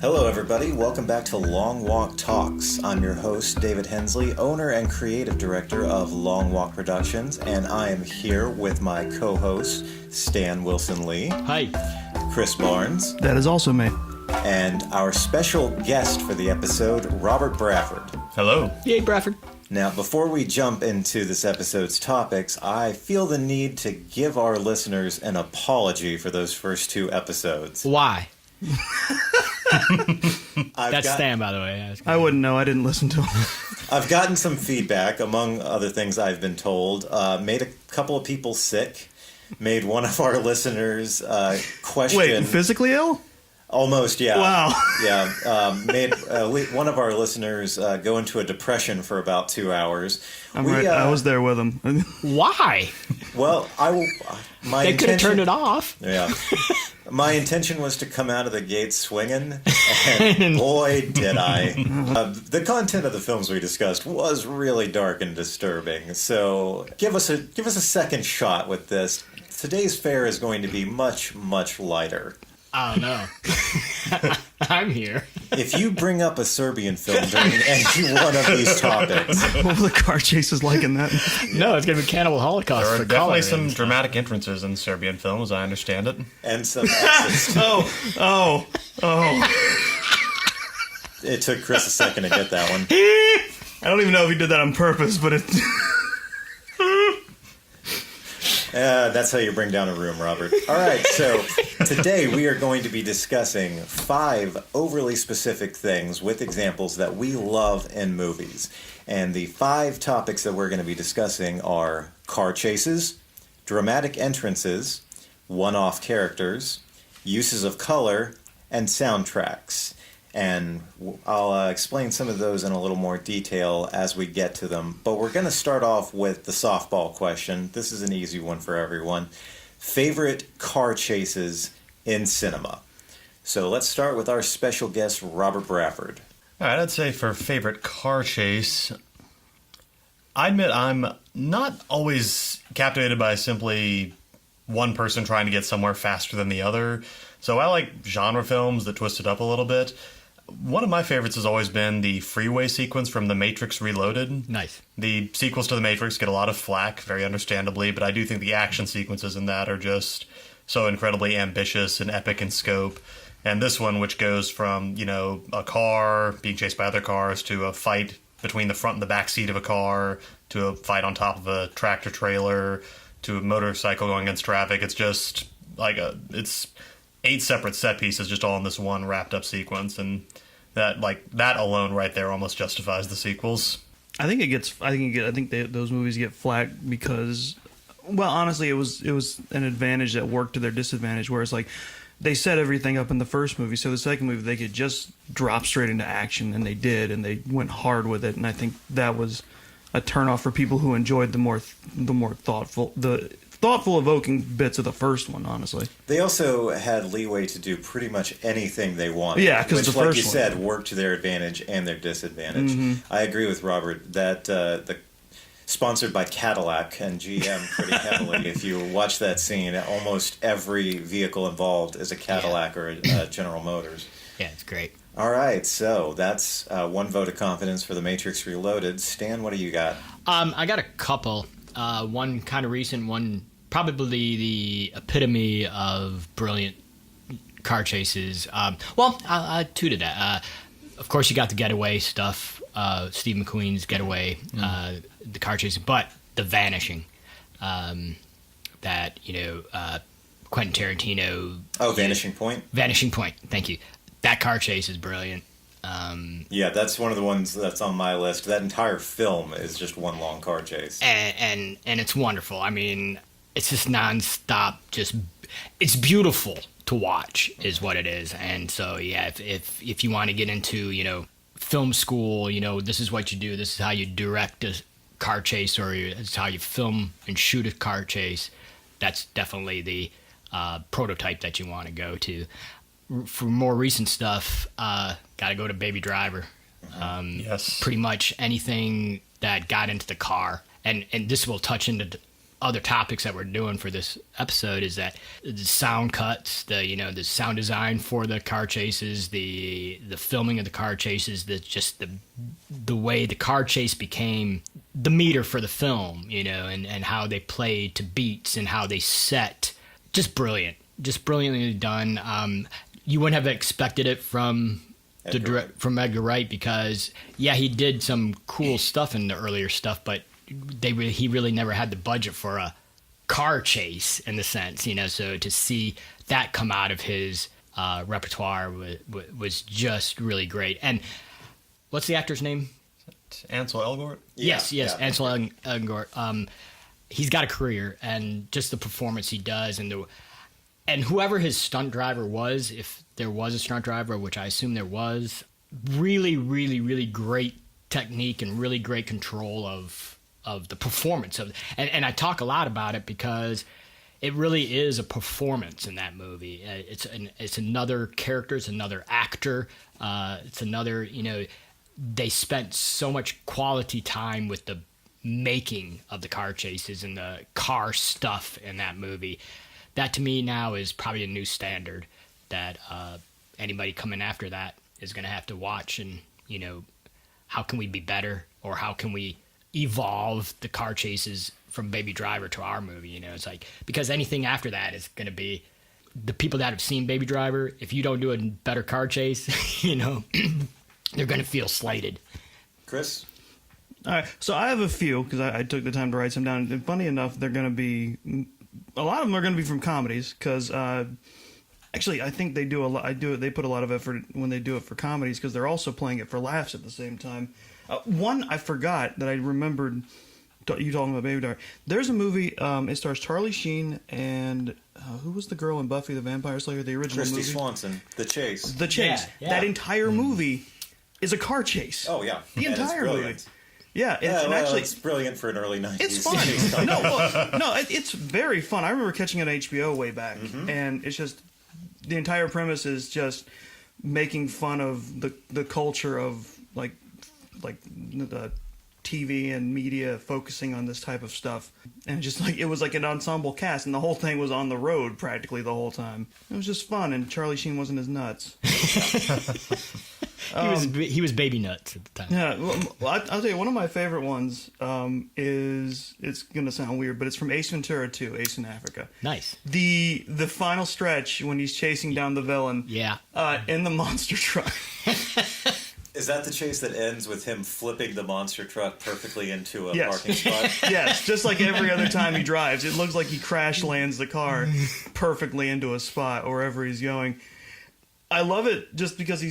Hello, everybody. Welcome back to Long Walk Talks. I'm your host, David Hensley, owner and creative director of Long Walk Productions, and I am here with my co-host, Stan Wilson Lee. Hi. Chris Barnes. That is also me. And our special guest for the episode, Robert Brafford. Hello. Yay, Brafford. Now, before we jump into this episode's topics, I feel the need to give our listeners an apology for those first two episodes. Why? That's Stan, by the way. I wouldn't know. I didn't listen to him. I've gotten some feedback, among other things I've been told. Made a couple of people sick. Made one of our listeners question... Wait, physically ill? Almost, yeah. Wow. Yeah. Made one of our listeners go into a depression for about 2 hours. I was there with him. Why? Well, They could have turned it off. Yeah. My intention was to come out of the gate swinging, and boy, did I. The content of the films we discussed was really dark and disturbing, so give us a second shot with this. Today's fare is going to be much, much lighter. I don't know. I'm here. If you bring up a Serbian film during any one of these topics... What were the car chases like in that? No, it's going to be Cannibal Holocaust. There are definitely some dramatic entrances in Serbian films, I understand it. And some exits. Oh. It took Chris a second to get that one. I don't even know if he did that on purpose, but it... That's how you bring down a room, Robert. All right, so today we are going to be discussing 5 overly specific things with examples that we love in movies. And the 5 topics that we're going to be discussing are car chases, dramatic entrances, one-off characters, uses of color, and soundtracks. And I'll explain some of those in a little more detail as we get to them. But we're going to start off with the softball question. This is an easy one for everyone. Favorite car chases in cinema? So let's start with our special guest, Robert Brafford. All right, I'd say for favorite car chase, I admit I'm not always captivated by simply one person trying to get somewhere faster than the other. So I like genre films that twist it up a little bit. One of my favorites has always been the freeway sequence from The Matrix Reloaded. Nice. The sequels to The Matrix get a lot of flack, very understandably, but I do think the action sequences in that are just so incredibly ambitious and epic in scope. And this one, which goes from, a car being chased by other cars to a fight between the front and the back seat of a car to a fight on top of a tractor trailer to a motorcycle going against traffic. It's just it's 8 separate set pieces just all in this one wrapped up sequence, and that alone right there almost justifies the sequels. I think those movies get flack because, well, honestly, it was an advantage that worked to their disadvantage. Whereas they set everything up in the first movie, so the second movie they could just drop straight into action, and they did, and they went hard with it. And I think that was a turnoff for people who enjoyed the more thoughtful evoking bits of the first one, honestly. They also had leeway to do pretty much anything they wanted. Yeah, because the first one, like you said, worked to their advantage and their disadvantage. Mm-hmm. I agree with Robert that sponsored by Cadillac and GM pretty heavily. If you watch that scene, almost every vehicle involved is a Cadillac or a General Motors. Yeah, it's great. All right, so that's 1 vote of confidence for The Matrix Reloaded. Stan, what do you got? I got a couple. One kind of recent, one probably the epitome of brilliant car chases. 2 to that. Of course, you got the Getaway stuff, Steve McQueen's Getaway, the car chase, but the Vanishing, that, Quentin Tarantino. Oh, Vanishing Point? Vanishing Point, thank you. That car chase is brilliant. Yeah, that's one of the ones that's on my list. That entire film is just one long car chase. And it's wonderful. I mean, it's just nonstop. It's beautiful to watch, is what it is. And so, yeah, if you want to get into, film school, this is what you do. This is how you direct a car chase, or it's how you film and shoot a car chase. That's definitely the prototype that you want to go to. For more recent stuff, got to go to Baby Driver. Yes. Pretty much anything that got into the car, and this will touch into other topics that we're doing for this episode is that the sound cuts, the sound design for the car chases, the filming of the car chases, the way the car chase became the meter for the film, and how they played to beats and how they set. Just brilliant. Just brilliantly done. You wouldn't have expected it from Edgar Wright because, he did some cool stuff in the earlier stuff, but he really never had the budget for a car chase in the sense, so to see that come out of his repertoire was just really great. And what's the actor's name? Ansel Elgort? Yes, Ansel Elgort. He's got a career, and just the performance he does, and whoever his stunt driver was, if there was a stunt driver, which I assume there was, really, really, really great technique and really great control of the performance of, and I talk a lot about it because it really is a performance in that movie. It's another character, it's another actor, it's another, they spent so much quality time with the making of the car chases and the car stuff in that movie. That to me now is probably a new standard that anybody coming after that is going to have to watch, and how can we be better, or how can we evolve the car chases from Baby Driver to our movie? It's like, because anything after that is going to be the people that have seen Baby Driver. If you don't do a better car chase, they're going to feel slighted. Chris? All right, so I have a few because I took the time to write some down. And funny enough, they're going to be a lot of them are going to be from comedies because actually I think they do a lot. They put a lot of effort when they do it for comedies because they're also playing it for laughs at the same time. One I forgot that I remembered you talking about Baby Driver. There's a movie. It stars Charlie Sheen and who was the girl in Buffy the Vampire Slayer? The original Christy movie. Swanson. The Chase. The Chase. Yeah. That entire movie is a car chase. Oh yeah, The entire movie. Yeah, actually, it's brilliant for an early 90s. It's fun. It's very fun. I remember catching it on HBO way back, and it's just the entire premise is just making fun of the culture of like the TV and media focusing on this type of stuff, and just like it was like an ensemble cast, and the whole thing was on the road practically the whole time. It was just fun, and Charlie Sheen wasn't as nuts. He was baby nuts at the time. Yeah, well, I'll tell you, one of my favorite ones is, it's going to sound weird, but it's from Ace Ventura 2, Ace in Africa. Nice. The final stretch when he's chasing down the villain in the monster truck. Is that the chase that ends with him flipping the monster truck perfectly into a Yes. parking spot? Yes, just like every other time he drives. It looks like he crash lands the car perfectly into a spot or wherever he's going. I love it just because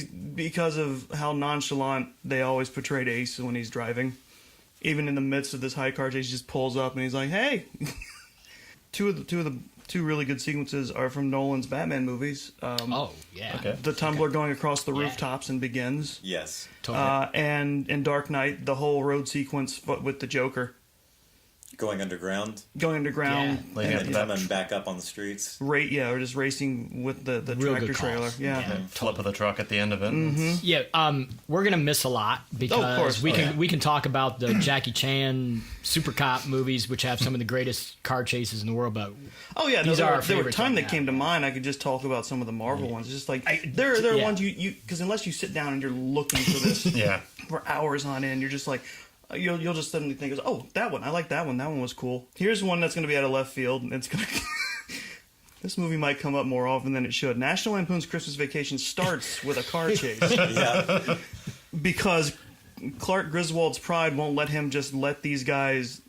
of how nonchalant they always portrayed Ace when he's driving. Even in the midst of this high car chase, he just pulls up and he's like, "Hey." Two of the really good sequences are from Nolan's Batman movies. The tumbler going across the rooftops and Begins. Yes. Totally. And in Dark Knight, the whole road sequence with the Joker. Going underground. And And coming back up on the streets. or just racing with the Real tractor good trailer. calls. Yeah. Flip of the truck at the end of it. We're gonna miss a lot because course. we can talk about the Jackie Chan Super Cop movies, which have some of the greatest car chases in the world. But These are our there were favorites time right that now. came to mind. I could just talk about some of the Marvel ones. Just like there are ones you because unless you sit down and you're looking for this for hours on end, you're just like. You'll just suddenly think, "Oh, that one! I like that one. That one was cool." Here's one that's going to be out of left field, and it's going to. This movie might come up more often than it should. National Lampoon's Christmas Vacation starts with a car chase Yeah. because Clark Griswold's pride won't let him just let these guys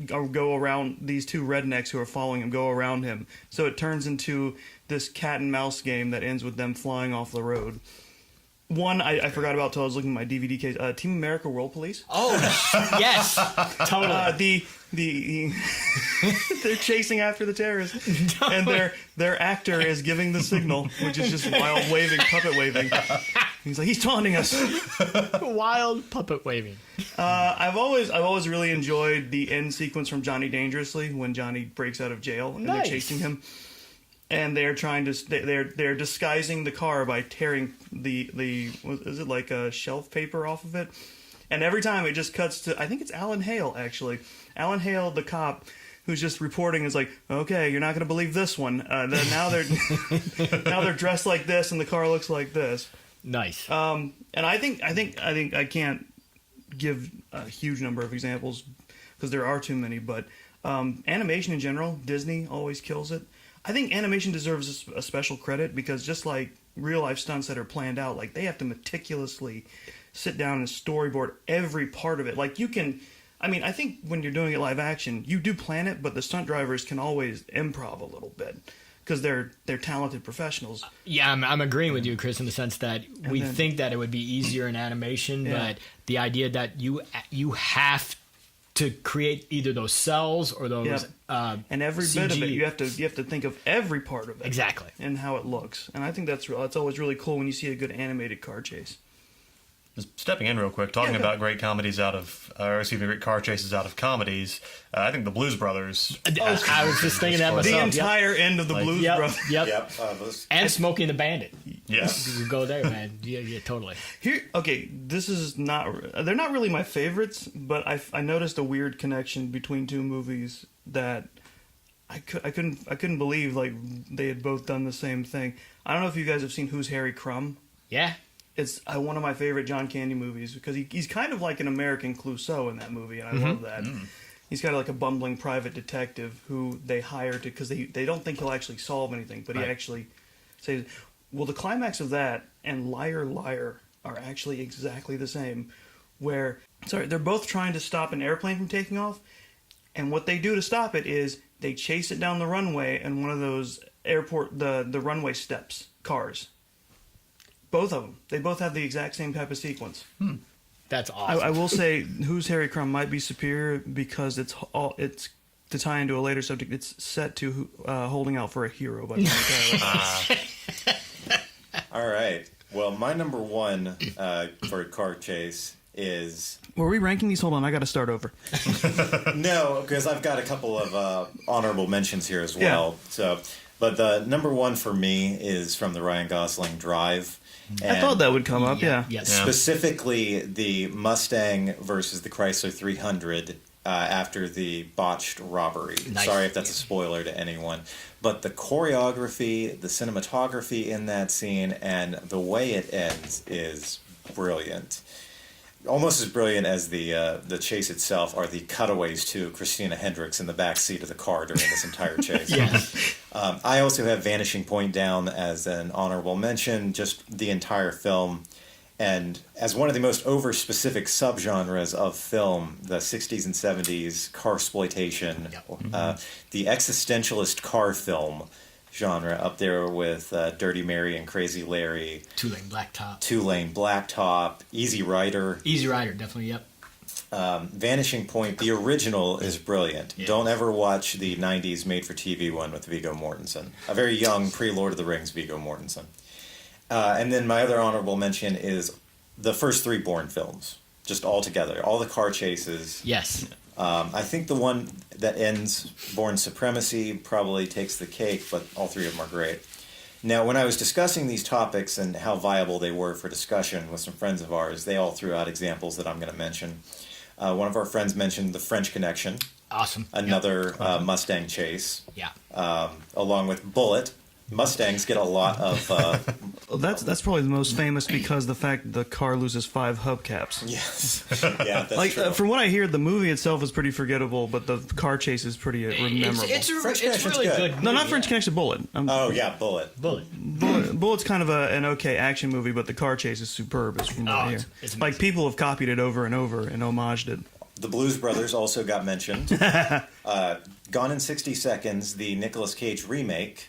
go around, these two rednecks who are following him go around him. So it turns into this cat and mouse game that ends with them flying off the road. One I forgot about till I was looking at my DVD case. Team America World Police. oh yes, totally. They're chasing after the terrorists, and their actor is giving the signal, which is just wild puppet waving. He's like, he's taunting us. Wild puppet waving. I've always really enjoyed the end sequence from Johnny Dangerously when Johnny breaks out of jail and they're chasing him. And they're trying to they're disguising the car by tearing the is it like a shelf paper off of it, and every time it just cuts to, I think it's Alan Hale actually. Alan Hale, the cop who's just reporting is like, okay, you're not going to believe this one. Now they're now they're dressed like this and the car looks like this. Nice. And I think I can't give a huge number of examples because there are too many, but animation in general, Disney always kills it. I think animation deserves a special credit because just like real life stunts that are planned out, like they have to meticulously sit down and storyboard every part of it. Like you can, I mean, I think when you're doing it live action, you do plan it, but the stunt drivers can always improv a little bit because they're talented professionals. Yeah, I'm agreeing with you, Chris, in the sense that we think that it would be easier in animation, but the idea that you have to create either those cells or those and every CG. bit of it, you have to think of every part of it Exactly. and how it looks. And I think that's always really cool when you see a good animated car chase. Just stepping in real quick, talking about great comedies great car chases out of comedies. I think the Blues Brothers. I was just thinking that myself. The entire end of the Blues Brothers. Yep. And Smokey and the Bandit. Yes. You go there, man. Yeah, totally. This is not. They're not really my favorites, but I noticed a weird connection between two movies that I couldn't believe like they had both done the same thing. I don't know if you guys have seen Who's Harry Crumb. Yeah. It's one of my favorite John Candy movies because he's kind of like an American Clouseau in that movie, and I love that. He's got like a bumbling private detective who they hire to because they don't think he'll actually solve anything, but he actually says, well, the climax of that and Liar Liar are actually exactly the same, where they're both trying to stop an airplane from taking off, and what they do to stop it is they chase it down the runway in one of those the runway steps cars. Both of them. They both have the exact same type of sequence. That's awesome. I will say, Who's Harry Crumb might be superior because it's to tie into a later subject. It's set to Holding Out for a Hero by Bonnie Tyler. All right. Well, my number one for a car chase is... Were we ranking these? Hold on, I got to start over. No, because I've got a couple of honorable mentions here as well. So, but the number one for me is from the Ryan Gosling Drive. I thought that would come up, yeah. Yes. Specifically, the Mustang versus the Chrysler 300 after the botched robbery. Nice. Sorry if that's a spoiler to anyone. But the choreography, the cinematography in that scene, and the way it ends is brilliant. Almost as brilliant as the chase itself are the cutaways to Christina Hendricks in the back seat of the car during this entire chase. I also have Vanishing Point down as an honorable mention, just the entire film. And as one of the most over-specific subgenres of film, the 60s and 70s carsploitation, the existentialist car film genre up there with Dirty Mary and Crazy Larry. Two-Lane Blacktop. Two-Lane Blacktop. Easy Rider. Easy Rider, definitely, yep. Vanishing Point, the original is brilliant. Yeah. Don't ever watch the 90s made-for-TV one with Viggo Mortensen. A very young, pre-Lord of the Rings Viggo Mortensen. And then my other honorable mention is the first three Bourne films, just all together. All the car chases. Yes. I think the one that ends Bourne Supremacy probably takes the cake, but all three of them are great. Now, when I was discussing these topics and how viable they were for discussion with some friends of ours, they all threw out examples that I'm going to mention. One of our friends mentioned The French Connection. Awesome. Another Mustang chase. Yeah. Along with Bullet. Mustangs get a lot of... That's probably the most famous because the fact the car loses 5 hubcaps. Yes. Yeah, that's true. From what I hear, the movie itself is pretty forgettable, but the car chase is pretty memorable. It's Connection's really good. No, not French Connection, Bullet. Bullet. Bullet's kind of an okay action movie, but the car chase is superb, is from what I hear. It's like, people have copied it over and over and homaged it. The Blues Brothers also got mentioned. Gone in 60 Seconds, the Nicolas Cage remake,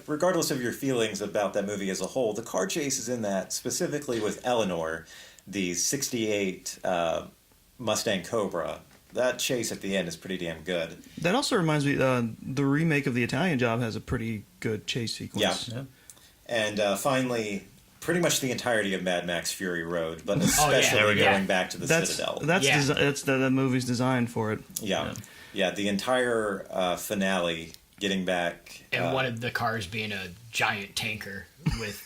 regardless of your feelings about that movie as a whole, the car chases in that, specifically with Eleanor, the 68 Mustang Cobra, that chase at the end is pretty damn good. That also reminds me, the remake of The Italian Job has a pretty good chase sequence. Yeah. And finally... pretty much the entirety of Mad Max Fury Road, but especially going back to the Citadel. That's the movie's designed for it. Yeah, the entire finale getting back... And one of the cars being a giant tanker with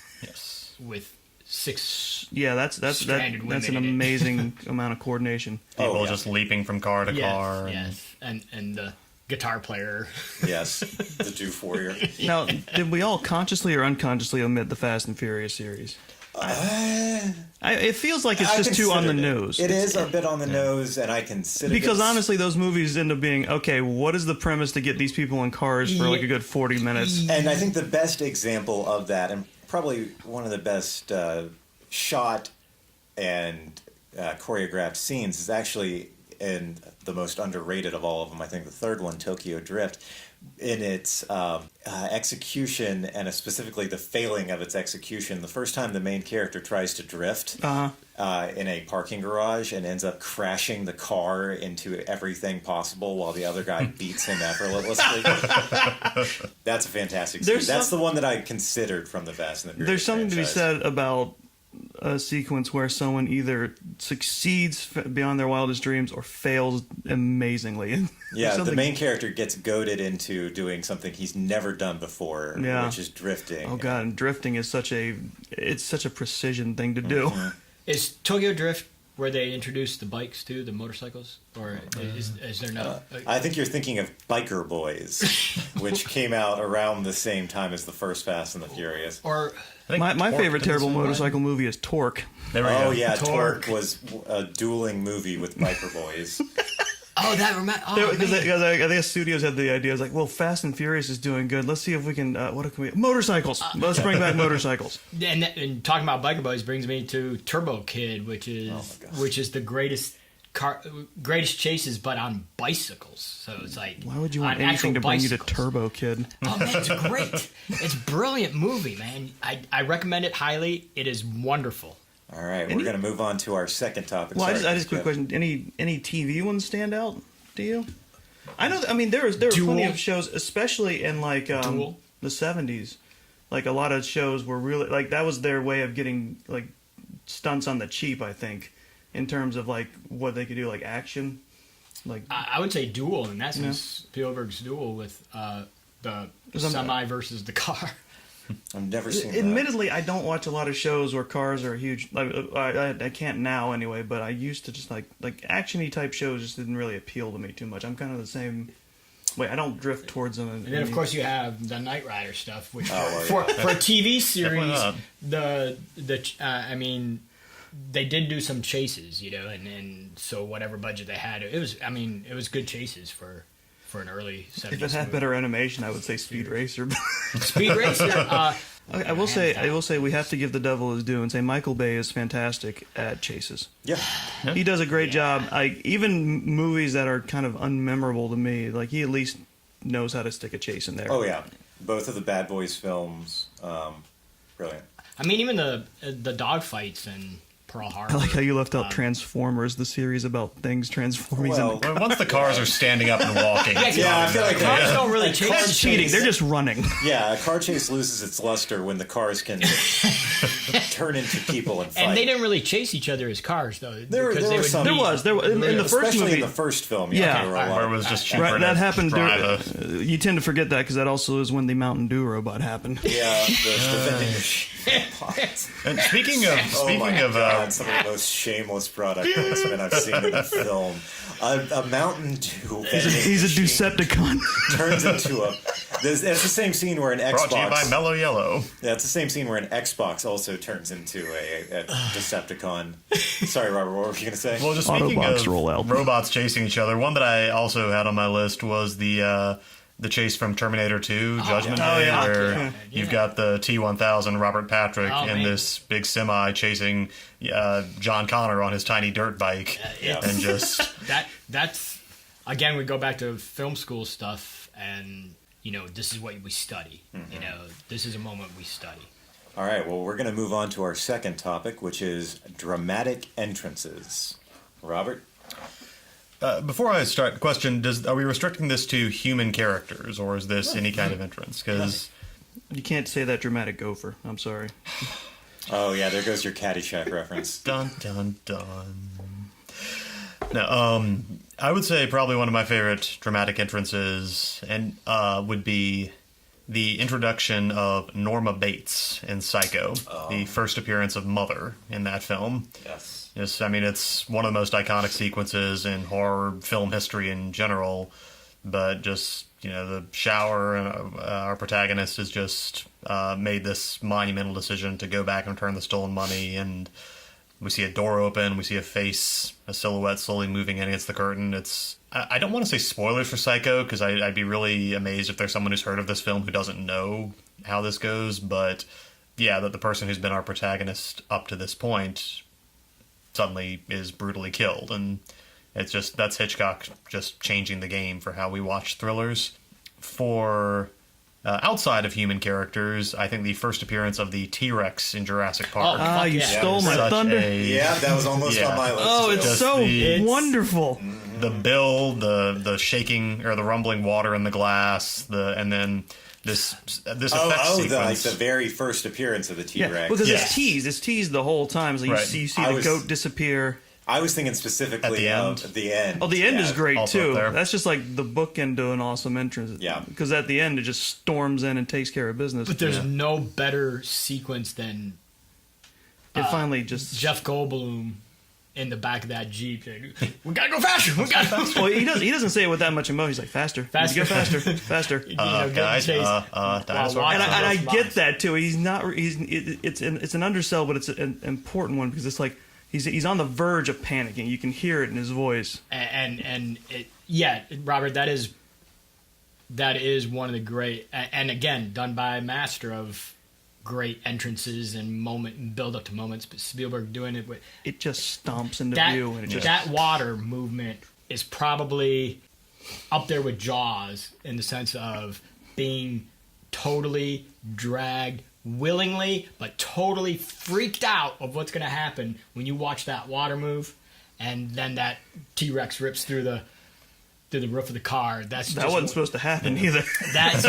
with 6 that's an amazing amount of coordination. People just leaping from car to car. Yes, and guitar player. Yes, the Doof Warrior. Now, did we all consciously or unconsciously omit the Fast and Furious series? It feels like it's I just too on the considered it. nose. It is a bit on the nose, and I consider Because it. honestly, those movies end up being, okay, what is the premise to get these people in cars for like a good 40 minutes? And I think the best example of that, and probably one of the best shot and choreographed scenes, is actually in the most underrated of all of them. I think the third one, Tokyo Drift, in its execution, and specifically the failing of its execution. The first time the main character tries to drift in a parking garage and ends up crashing the car into everything possible while the other guy beats him effortlessly. That's a fantastic scene. That's the one that I considered from the Fast and the Furious There's something to be franchise. said about a sequence where someone either succeeds beyond their wildest dreams or fails amazingly. Yeah, the main character gets goaded into doing something he's never done before, which is drifting. Oh god, and drifting is such a precision thing to do. Is Tokyo Drift where they introduced the bikes too, the motorcycles, or is there no? I think you're thinking of Biker Boys, which came out around the same time as the first Fast and the Furious. Or My favorite terrible motorcycle movie is Torque. There we go. Oh yeah, Torque. Torque was a dueling movie with Biker Boys. Because I think studios had the idea. It's like, well, Fast and Furious is doing good. Let's see if we can. What can we? Motorcycles. Let's bring back motorcycles. and talking about Biker Boys brings me to Turbo Kid, which is the greatest chases, but on bicycles. So it's like, Why would you want anything to bring you to Turbo Kid? Oh man, it's great. It's a brilliant movie, man. I recommend it highly. It is wonderful. All right, we're going to move on to our second topic. Well, Sorry, I just quick question. Any TV ones stand out to you? I know. I mean, there were plenty of shows, especially in like the 70s. Like a lot of shows were really like that was their way of getting like stunts on the cheap. I think in terms of like what they could do, like action. Like I would say Duel, in that sense, Spielberg's Duel with the semi versus the car. I've never seen that. Admittedly, I don't watch a lot of shows where cars are huge. Like, I can't now anyway, but I used to just like action-y type shows just didn't really appeal to me too much. I'm kind of the same. Wait, I don't drift towards them. And then of course you have the Knight Rider stuff, which well, for a TV series, I mean, they did do some chases, and so whatever budget they had, it was good chases for an early 70s If it had movie. better animation, I would say Speed Racer. Speed Racer. I will say we have to give the devil his due and say Michael Bay is fantastic at chases. Yeah. He does a great job. Even movies that are kind of unmemorable to me, like he at least knows how to stick a chase in there. Oh yeah, both of the Bad Boys films, brilliant. I mean, even the dog fights and Pearl Harbor. I like how you left out Transformers, the series about things transforming. Well, Well, once the cars are standing up and walking. Yeah, I feel like cars don't really chase. That's cheating. They're just running. Yeah, a car chase loses its luster when the cars can turn into people and fight. And they didn't really chase each other as cars, though. There because they were would some- meet- There was in the first especially movie. in the first film. Yeah. there were a lot Where it of- was just cheaper Right, that to happened. drive You tend to forget that because that also is when the Mountain Dew robot happened. Yeah, the vending machine pots. And speaking of Oh my speaking of God, some of the most shameless product placement I've seen in a film. A Mountain Dew vending He's a machine Decepticon. turns into a. It's the same scene where an brought to you by Xbox. Mellow Yellow. Yeah, it's the same scene where an Xbox also turns into a Decepticon. Sorry, Robert, what were you going to say? Well, just speaking Autobox of rollout. robots chasing each other, one that I also had on my list was the chase from Terminator 2, Judgment yeah. Day, Oh, yeah. where Yeah. you've got the T-1000 Robert Patrick Oh, in man. this big semi chasing John Connor on his tiny dirt bike, and just that's again, we go back to film school stuff, and this is what we study. This is a moment we study. All right, well, we're going to move on to our second topic, which is dramatic entrances. Robert? Before I start, question: are we restricting this to human characters, or is this any kind of entrance? Because You can't say that dramatic gopher. I'm sorry. Oh, yeah, there goes your Caddyshack reference. dun dun dun. No, I would say probably one of my favorite dramatic entrances, and would be the introduction of Norma Bates in Psycho, the first appearance of Mother in that film. Yes. Yes, I mean it's one of the most iconic sequences in horror film history in general. but just, the shower, our protagonist has just made this monumental decision to go back and return the stolen money, and we see a door open, we see a face, a silhouette slowly moving in against the curtain. I don't want to say spoilers for Psycho, because I'd be really amazed if there's someone who's heard of this film who doesn't know how this goes, but yeah, that the person who's been our protagonist up to this point suddenly is brutally killed, and that's Hitchcock just changing the game for how we watch thrillers. For outside of human characters, I think the first appearance of the T-Rex in Jurassic Park. You stole my thunder. Yeah, that was almost on my list. Oh, too. it's so wonderful. The build, the shaking or the rumbling water in the glass, and then this effect sequence. The very first appearance of the T-Rex. Yeah, because it's teased the whole time. So you see the goat disappear. I was thinking specifically of the end. Oh, the end is great also too. That's just like the bookend to an awesome entrance. Yeah. Because at the end it just storms in and takes care of business. But there's no better sequence than it finally just Jeff Goldblum in the back of that Jeep. We gotta go faster. We gotta go faster. Well, he doesn't say it with that much emotion. He's like, faster. Faster. Go faster. Faster. Guys, dinosaur. And I get that too. It's an undersell, but it's an important one because it's like he's on the verge of panicking. You can hear it in his voice. Robert, that is one of the great, and again done by a master of great entrances and build up to moments. But Spielberg doing it with it just stomps into view, and that water movement is probably up there with Jaws in the sense of being totally dragged willingly, but totally freaked out of what's going to happen when you watch that water move, and then that T-Rex rips through the roof of the car. That wasn't supposed to happen either. That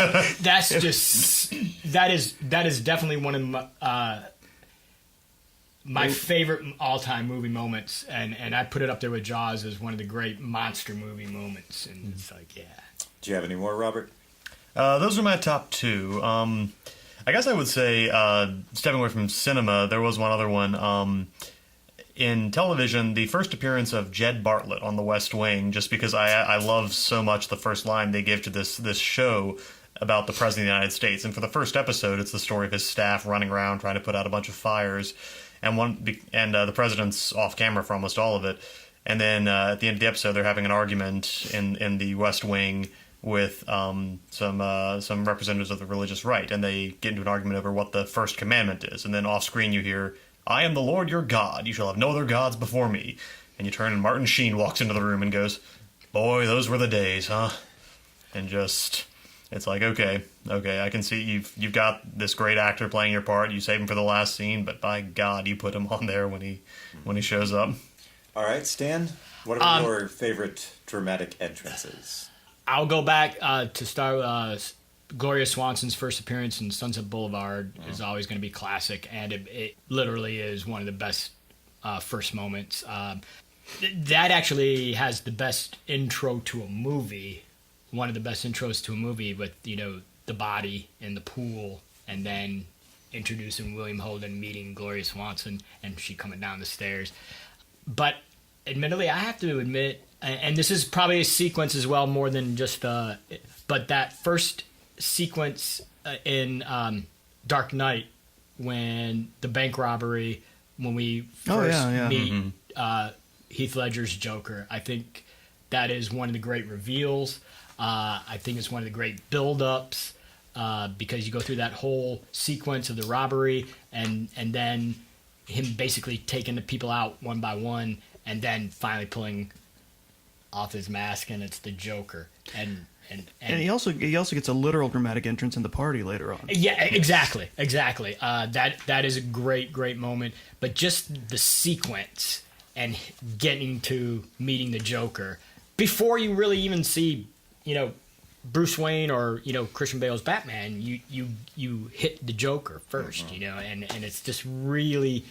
is definitely one of my favorite all-time movie moments, and I put it up there with Jaws as one of the great monster movie moments. And it's like, yeah. Do you have any more, Robert? Those are my top two. I guess I would say, stepping away from cinema, there was one other one. In television, the first appearance of Jed Bartlett on The West Wing, just because I love so much the first line they give to this show about the President of the United States. And for the first episode, it's the story of his staff running around trying to put out a bunch of fires. And the President's off camera for almost all of it. And then at the end of the episode, they're having an argument in the West Wing with some representatives of the religious right, and they get into an argument over what the first commandment is. And then off screen you hear, "I am the Lord your God. You shall have no other gods before me." And you turn and Martin Sheen walks into the room and goes, "Boy, those were the days, huh?" And just, it's like, okay, I can see you've got this great actor playing your part. You save him for the last scene, but by God, you put him on there when he shows up. All right, Stan, what are your favorite dramatic entrances? I'll go back to start. Gloria Swanson's first appearance in Sunset Boulevard is always going to be classic, and it literally is one of the best first moments. That actually has the best intro to a movie, one of the best intros to a movie with, the body in the pool, and then introducing William Holden, meeting Gloria Swanson, and she coming down the stairs. But admittedly, I have to admit, and this is probably a sequence as well, more than just but that first sequence in Dark Knight, when the bank robbery, when we first meet Heath Ledger's Joker, I think that is one of the great reveals. I think it's one of the great build-ups because you go through that whole sequence of the robbery and then him basically taking the people out one by one and then finally pulling off his mask, and it's the Joker. And he also gets a literal dramatic entrance in the party later on. Yeah, exactly. That is a great moment. But just the sequence and getting to meeting the Joker before you really even see, Bruce Wayne or Christian Bale's Batman, you hit the Joker first, and it's just really.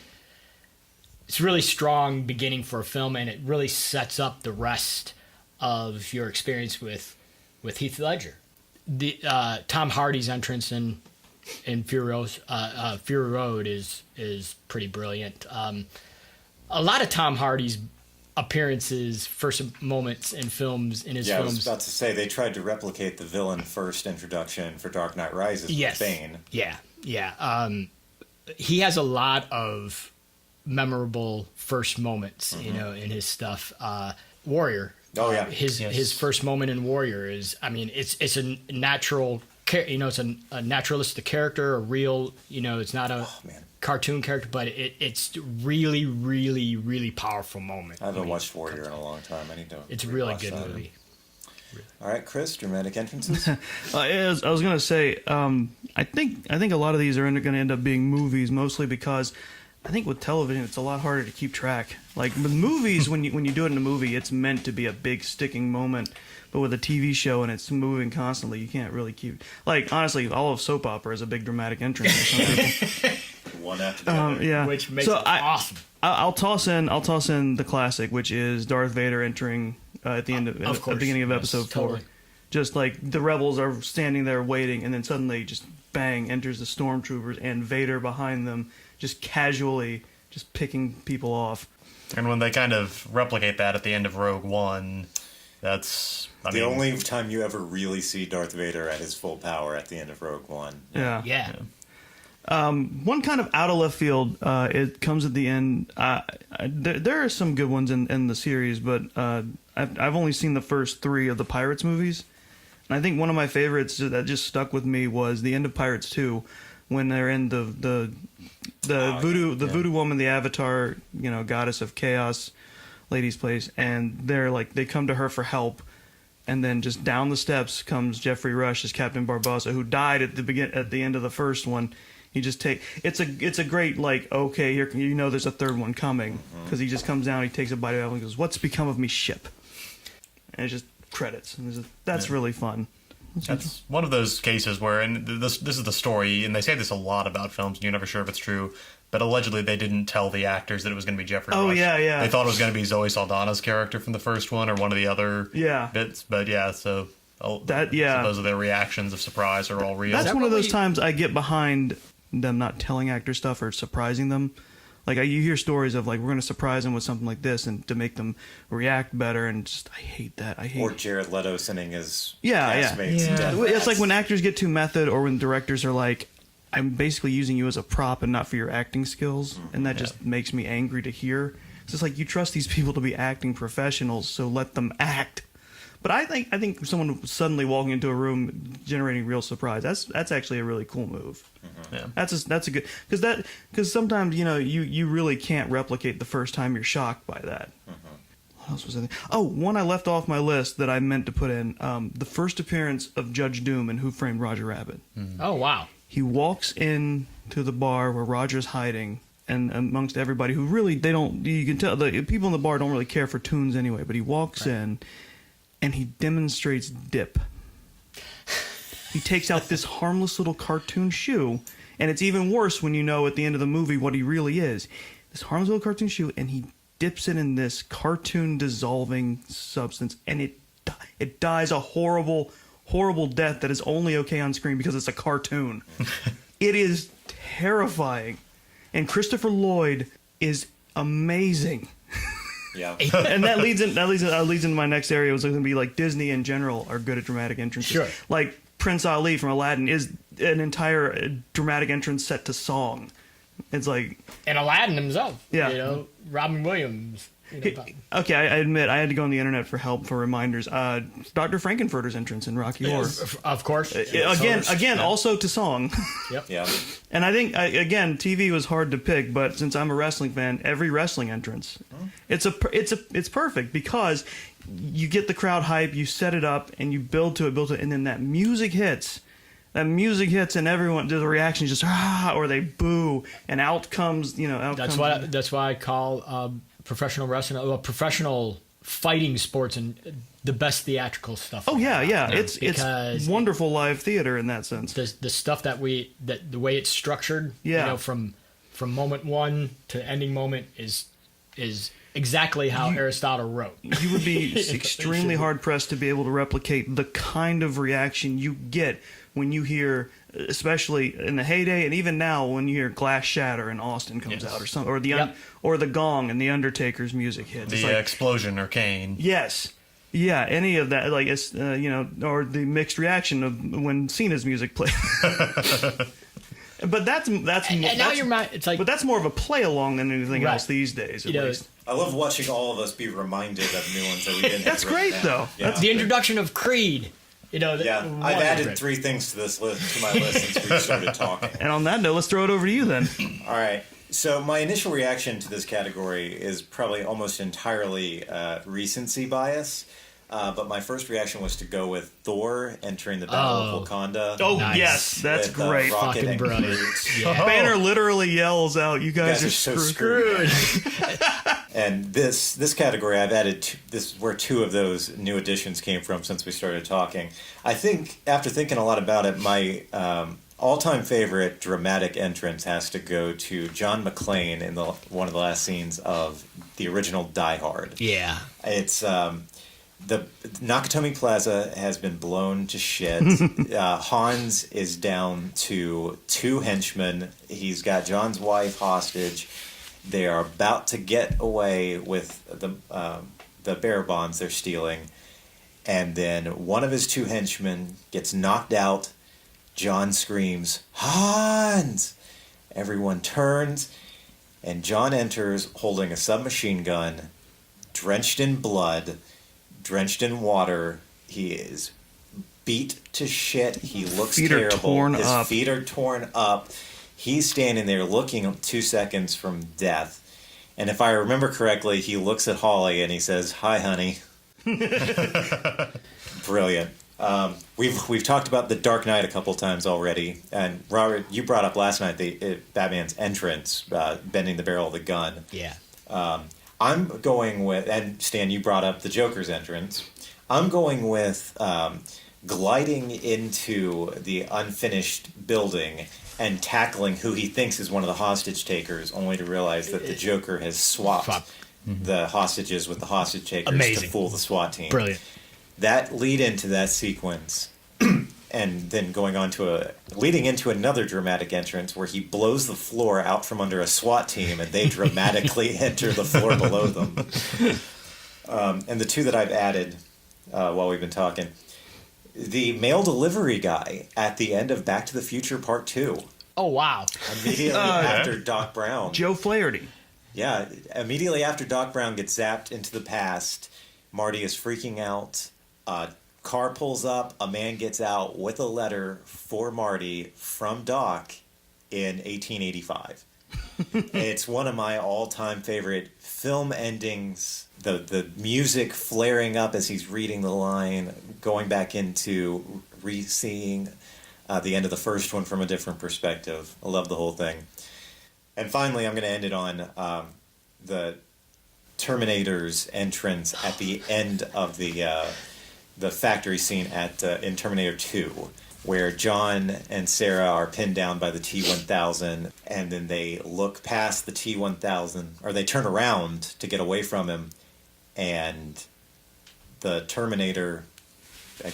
It's really strong beginning for a film, and it really sets up the rest of your experience with Heath Ledger. The Tom Hardy's entrance in Fury Road is pretty brilliant. A lot of Tom Hardy's appearances, first moments in films in his Yeah, I films. was about to say they tried to replicate the villain first introduction for Dark Knight Rises Yes. with Bane. Yeah. He has a lot of memorable first moments, in his stuff. Warrior. Oh, yeah. His first moment in Warrior is, it's a natural, it's a naturalistic character, a real, it's not a cartoon character, but it's really, really, really powerful moment. I haven't watched Warrior in a long time. I need to. It's a really rewatch good that. movie. All right, Chris, dramatic entrances. I was going to say, I think a lot of these are going to end up being movies, mostly because I think with television it's a lot harder to keep track. Like with movies, when you do it in a movie, it's meant to be a big sticking moment. But with a TV show and it's moving constantly, you can't really keep. Like honestly, all of soap opera is a big dramatic entrance for some people. One after the other. Yeah, Which makes it awesome. I'll toss in the classic, which is Darth Vader entering at the end of at the beginning of episode 4. Totally. Just like the rebels are standing there waiting, and then suddenly just bang enters the stormtroopers and Vader behind them, just casually just picking people off. And when they kind of replicate that at the end of Rogue One, that's The only time you ever really see Darth Vader at his full power at the end of Rogue One. Yeah. One kind of out of left field, it comes at the end. There are some good ones in the series, but I've only seen the first 3 of the Pirates movies. And I think one of my favorites that just stuck with me was the end of Pirates 2, when they're in the voodoo woman, the Avatar, goddess of chaos, lady's place, and they come to her for help. And then just down the steps comes Jeffrey Rush as Captain Barbossa, who died at the end of the first one. He just it's a great okay, here there's a third one coming, because he just comes down, he takes a bite of apple and goes, "What's become of me, ship?" And it's just credits, and that's really fun. That's one of those cases where, and this is the story, and they say this a lot about films, and you're never sure if it's true, but allegedly they didn't tell the actors that it was going to be Jeffrey Rush. Oh, yeah. They thought it was going to be Zoe Saldana's character from the first one, or one of the other bits, but so those are their reactions of surprise are all real. That's one of those times I get behind them not telling actors stuff or surprising them. Like you hear stories of we're going to surprise them with something like this and to make them react better, and just I hate that. Or Jared Leto sending his castmates. It's like when actors get too method, or when directors are like, "I'm basically using you as a prop and not for your acting skills," and that just makes me angry to hear. It's just like, you trust these people to be acting professionals, so let them act. But I think someone suddenly walking into a room generating real surprise, that's actually a really cool move. Yeah. That's a good, because sometimes you really can't replicate the first time you're shocked by that. What else was I thinking? Oh, one I left off my list that I meant to put in, the first appearance of Judge Doom in Who Framed Roger Rabbit. Oh wow. He walks in to the bar where Roger's hiding, and amongst everybody who really you can tell the people in the bar don't really care for tunes anyway, but he walks in and he demonstrates dip. He takes out this harmless little cartoon shoe, and it's even worse when you know at the end of the movie what he really is. This harmless little cartoon shoe, and he dips it in this cartoon dissolving substance, and it dies a horrible, horrible death that is only okay on screen because it's a cartoon. It is terrifying. And Christopher Lloyd is amazing. Yeah. And that leads into my next area. It was going to be Disney in general are good at dramatic entrances. Sure. Like Prince Ali from Aladdin is an entire dramatic entrance set to song. It's like, And Aladdin himself. Yeah. Robin Williams. okay, I admit I had to go on the internet for help, for reminders. Dr. Frankenfurter's entrance in Rocky Horror. Of course. Again, also to song. Yep. Yeah. And I think again, TV was hard to pick, but since I'm a wrestling fan, every wrestling entrance, it's perfect because you get the crowd hype, you set it up, and you build to it, and then that music hits. And everyone, the reaction is just or they boo, and out comes That's why I call professional wrestling, professional fighting sports, and the best theatrical stuff. Oh yeah. It's Because wonderful live theater in that sense. the stuff that the way it's structured, Yeah. from moment one to ending moment is exactly how Aristotle wrote. You would be extremely hard pressed to be able to replicate the kind of reaction you get when you hear especially in the heyday, and even now when you hear Glass Shatter in Austin comes Yes. out, or some, or the Yep. or the Gong and the Undertaker's music hits. It's The like, explosion or Kane. yes, yeah, any of that, like it's or the mixed reaction of when Cena's music plays. But that's And now your mind, it's like, but that's more of a play along than anything Right. else these days, at you know, least. I love watching all of us be reminded of new ones that we didn't. That's have written great, down. though. Yeah. the introduction of Creed. You know, Yeah, I've wonderful. added 3 things to this list to my list since we started talking. And on that note, let's throw it over to you then. All right. So my initial reaction to this category is probably almost entirely recency bias. But my first reaction was to go with Thor entering the Battle of Wakanda. Oh, Nice. yes, that's with, great. Rocket Fucking and brilliant. Groot. Yeah. Banner literally yells out, "You guys, You guys are so screwed. And this category, I've added this is where 2 of those new additions came from since we started talking. I think after thinking a lot about it, my all-time favorite dramatic entrance has to go to John McClane in one of the last scenes of the original Die Hard. Yeah. It's the Nakatomi Plaza has been blown to shit. Hans is down to 2 henchmen. He's got John's wife hostage. They are about to get away with the bearer bonds they're stealing, and then one of his 2 henchmen gets knocked out. John screams, "Hans!" Everyone turns, and John enters holding a submachine gun, drenched in blood, drenched in water. He is beat to shit. He looks Feet are terrible. torn His up. feet are torn up. He's standing there looking 2 seconds from death. And if I remember correctly, he looks at Holly and he says, "Hi, honey." Brilliant. We've talked about The Dark Knight a couple times already. And Robert, you brought up last night Batman's entrance, bending the barrel of the gun. Yeah. I'm going with, and Stan, you brought up the Joker's entrance. I'm going with gliding into the unfinished building and tackling who he thinks is one of the hostage takers, only to realize that the Joker has swapped the hostages with the hostage takers to Amazing. fool the SWAT team. Brilliant. That lead into that sequence, and then going on to leading into another dramatic entrance where he blows the floor out from under a SWAT team, and they dramatically enter the floor below them. And the 2 that I've added while we've been talking, the mail delivery guy at the end of Back to the Future Part 2, Oh, wow. immediately after Doc Brown. Joe Flaherty. Yeah, immediately after Doc Brown gets zapped into the past, Marty is freaking out. Car pulls up, a man gets out with a letter for Marty from Doc in 1885. It's one of my all-time favorite film endings. The music flaring up as he's reading the line, going back into re-seeing the end of the first one from a different perspective. I love the whole thing. And finally, I'm going to end it on the Terminator's entrance at the end of the factory scene in Terminator 2, where John and Sarah are pinned down by the T-1000, and then they look past the T-1000, or they turn around to get away from him, and the Terminator,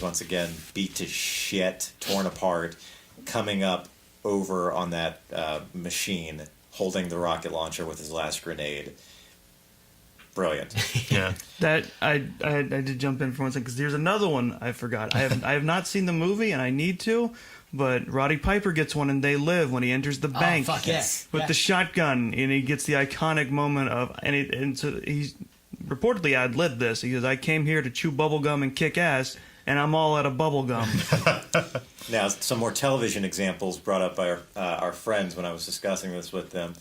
once again, beat to shit, torn apart, coming up over on that machine, holding the rocket launcher with his last grenade. Brilliant. Yeah. That I did jump in for one second because there's another one I forgot. I have not seen the movie and I need to, but Roddy Piper gets one in They Live when he enters the bank fuck yes. with Yeah. the shotgun and he gets the iconic moment of and so he's reportedly ad-libbed this. He goes, "I came here to chew bubblegum and kick ass, and I'm all out of bubblegum." Now, some more television examples brought up by our friends when I was discussing this with them.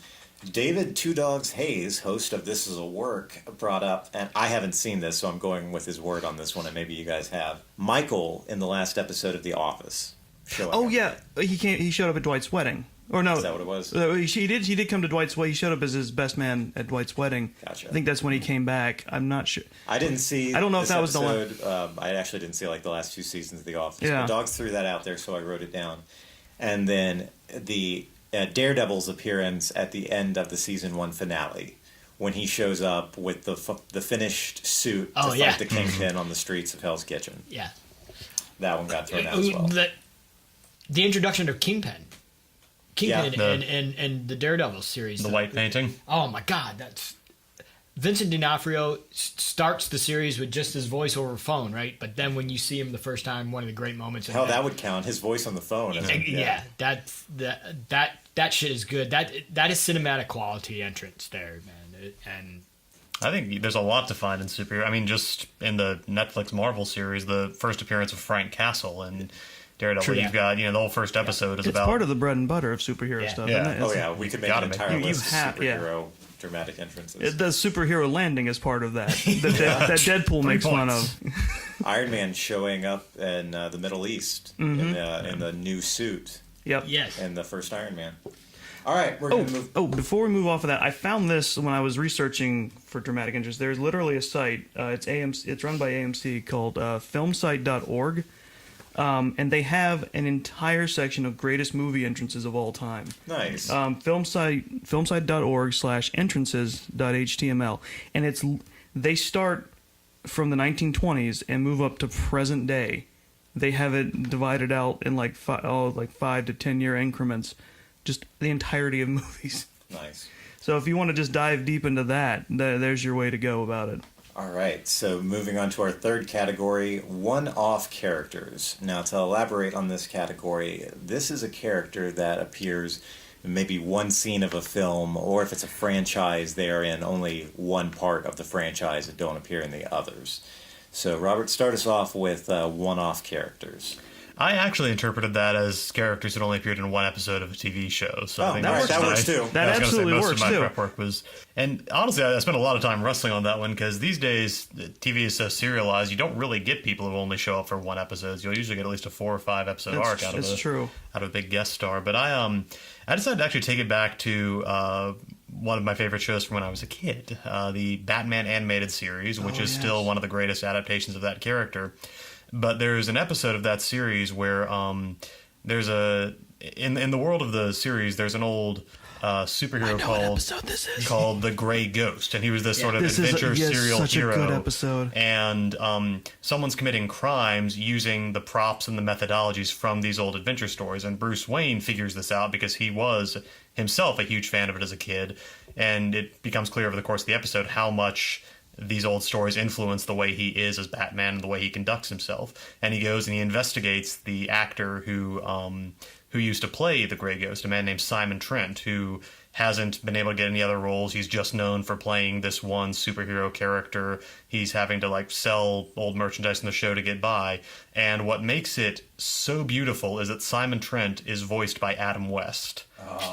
David Two Dogs Hayes, host of This Is a Work, brought up, and I haven't seen this, so I'm going with his word on this one, and maybe you guys have. Michael in the last episode of The Office. Showing Oh up. yeah, he showed up at Dwight's wedding. Or no, Is that what it was? He did come to Dwight's wedding. He showed up as his best man at Dwight's wedding. Gotcha. I think that's when he came back. I'm not sure. I didn't see. I don't know if this that was the one. episode. I actually didn't see like the last 2 seasons of The Office. Yeah. The dogs threw that out there, so I wrote it down. And then the Daredevil's appearance at the end of the season 1 finale, when he shows up with the finished suit to Oh, yeah. fight the Kingpin on the streets of Hell's Kitchen. Yeah. That one got thrown out as well. the introduction of Kingpin Yeah, and the Daredevil series. The white painting. Oh my God, that's Vincent D'Onofrio starts the series with just his voice over phone, right? But then when you see him the first time, one of the great moments. Hell, that would count. His voice on the phone. Yeah, that shit is good. That is cinematic quality entrance there, man. And I think there's a lot to find in superhero. I mean, just in the Netflix Marvel series, the first appearance of Frank Castle and Daredevil. True, yeah. You've got, the whole first episode is It's about part of the bread and butter of superhero Yeah. stuff. Yeah. Isn't it? Oh It's- yeah, we could make gotta an make- entire you list of have- yeah. superhero dramatic entrances. The superhero landing is part of that. That Deadpool makes fun points. of. Iron Man showing up in the Middle East in the new suit Yep. yes, in the first Iron Man. All right, we're going to move. Oh, before we move off of that, I found this when I was researching for dramatic interest. There's literally a site. It's run by AMC called filmsite.org. And they have an entire section of greatest movie entrances of all time. Nice. Filmsite.org/entrances.html, and they start from the 1920s and move up to present day. They have it divided out in like 5 to 10 year increments, just the entirety of movies. Nice. So if you want to just dive deep into that, there's your way to go about it. All right, so moving on to our third category, one-off characters. Now, to elaborate on this category, this is a character that appears in maybe one scene of a film, or if it's a franchise, they are in only one part of the franchise and don't appear in the others. So, Robert, start us off with one-off characters. I actually interpreted that as characters that only appeared in one episode of a TV show. So I think that that's works too. That I was gonna say absolutely most works of my too. prep work was, and honestly, I spent a lot of time wrestling on that one because these days TV is so serialized. You don't really get people who only show up for one episode. You'll usually get at least a 4 or 5 episode arc out of a big guest star. But I decided to actually take it back to one of my favorite shows from when I was a kid, the Batman animated series, which is still one of the greatest adaptations of that character. But there's an episode of that series where there's in the world of the series there's an old superhero called the Gray Ghost, and he was this sort of adventure serial such hero. A good episode. And someone's committing crimes using the props and the methodologies from these old adventure stories, and Bruce Wayne figures this out because he was himself a huge fan of it as a kid, and it becomes clear over the course of the episode how much these old stories influence the way he is as Batman and the way he conducts himself. And he goes and he investigates the actor who used to play the Grey Ghost, a man named Simon Trent, who hasn't been able to get any other roles. He's just known for playing this one superhero character. He's having to sell old merchandise in the show to get by. And what makes it so beautiful is that Simon Trent is voiced by Adam West.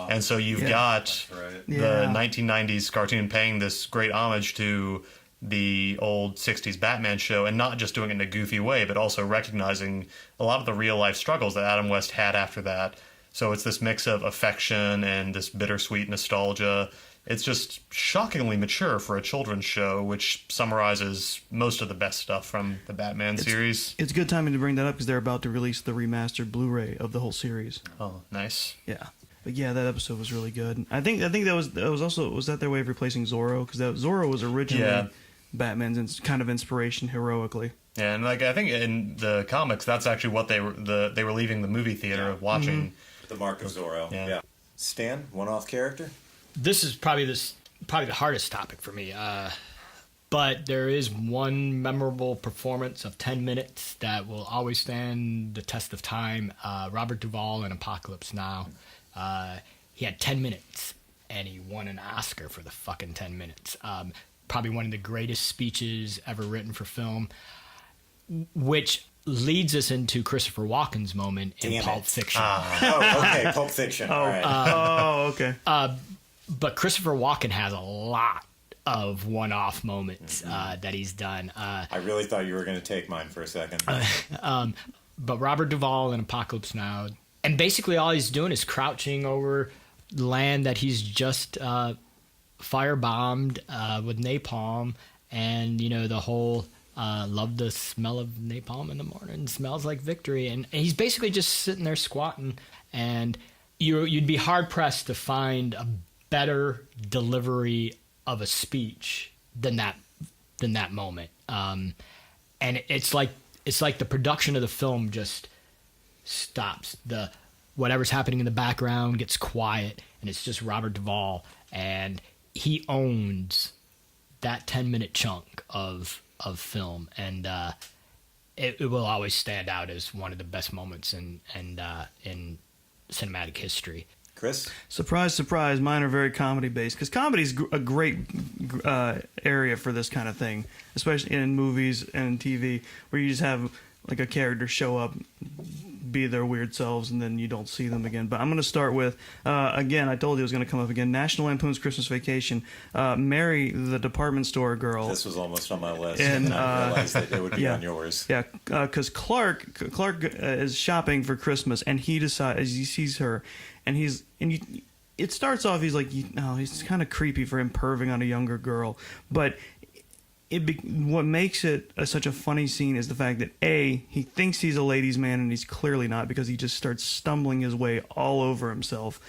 And so you've got the 1990s cartoon paying this great homage to the old 60s Batman show, and not just doing it in a goofy way, but also recognizing a lot of the real life struggles that Adam West had after that. So it's this mix of affection and this bittersweet nostalgia. It's just shockingly mature for a children's show, which summarizes most of the best stuff from the Batman series. It's good timing to bring that up because they're about to release the remastered Blu-ray of the whole series. Oh, nice. Yeah. But yeah, that episode was really good. I think that was also that their way of replacing Zorro, because Zorro was originally Batman's kind of inspiration heroically. Yeah, and I think in the comics, that's actually what they were leaving the movie theater watching. The Mark of Zorro. Yeah. Stan, one-off character? this is probably the hardest topic for me. But there is one memorable performance of 10 minutes that will always stand the test of time. Robert Duvall in Apocalypse Now. He had 10 minutes, and he won an Oscar for the fucking 10 minutes. Probably one of the greatest speeches ever written for film, which leads us into Christopher Walken's moment in Pulp Fiction. Oh, okay, Pulp Fiction. All right. Okay. But Christopher Walken has a lot of one-off moments that he's done. I really thought you were going to take mine for a second. But Robert Duvall in Apocalypse Now, and basically all he's doing is crouching over land that he's just firebombed with napalm, and the whole love the smell of napalm in the morning, smells like victory, and he's basically just sitting there squatting, and you'd be hard pressed to find a better delivery of a speech than that moment. And it's like the production of the film just stops. The whatever's happening in the background gets quiet, and it's just Robert Duvall, and he owns that 10-minute chunk of film, and it will always stand out as one of the best moments in cinematic history. Chris? Surprise, surprise, mine are very comedy-based, because comedy's a great area for this kind of thing, especially in movies and TV, where you just have like a character show up, be their weird selves, and then you don't see them again. But I'm going to start with, again, I told you it was going to come up again, National Lampoon's Christmas Vacation. Mary, the department store girl. This was almost on my list, And, I realized that it would be yeah. on yours. Yeah, because Clark is shopping for Christmas, and he decides, he sees her, and it starts off, he's like, he's kind of creepy for him perving on a younger girl, but what makes it such a funny scene is the fact that he thinks he's a ladies' man, and he's clearly not, because he just starts stumbling his way all over himself.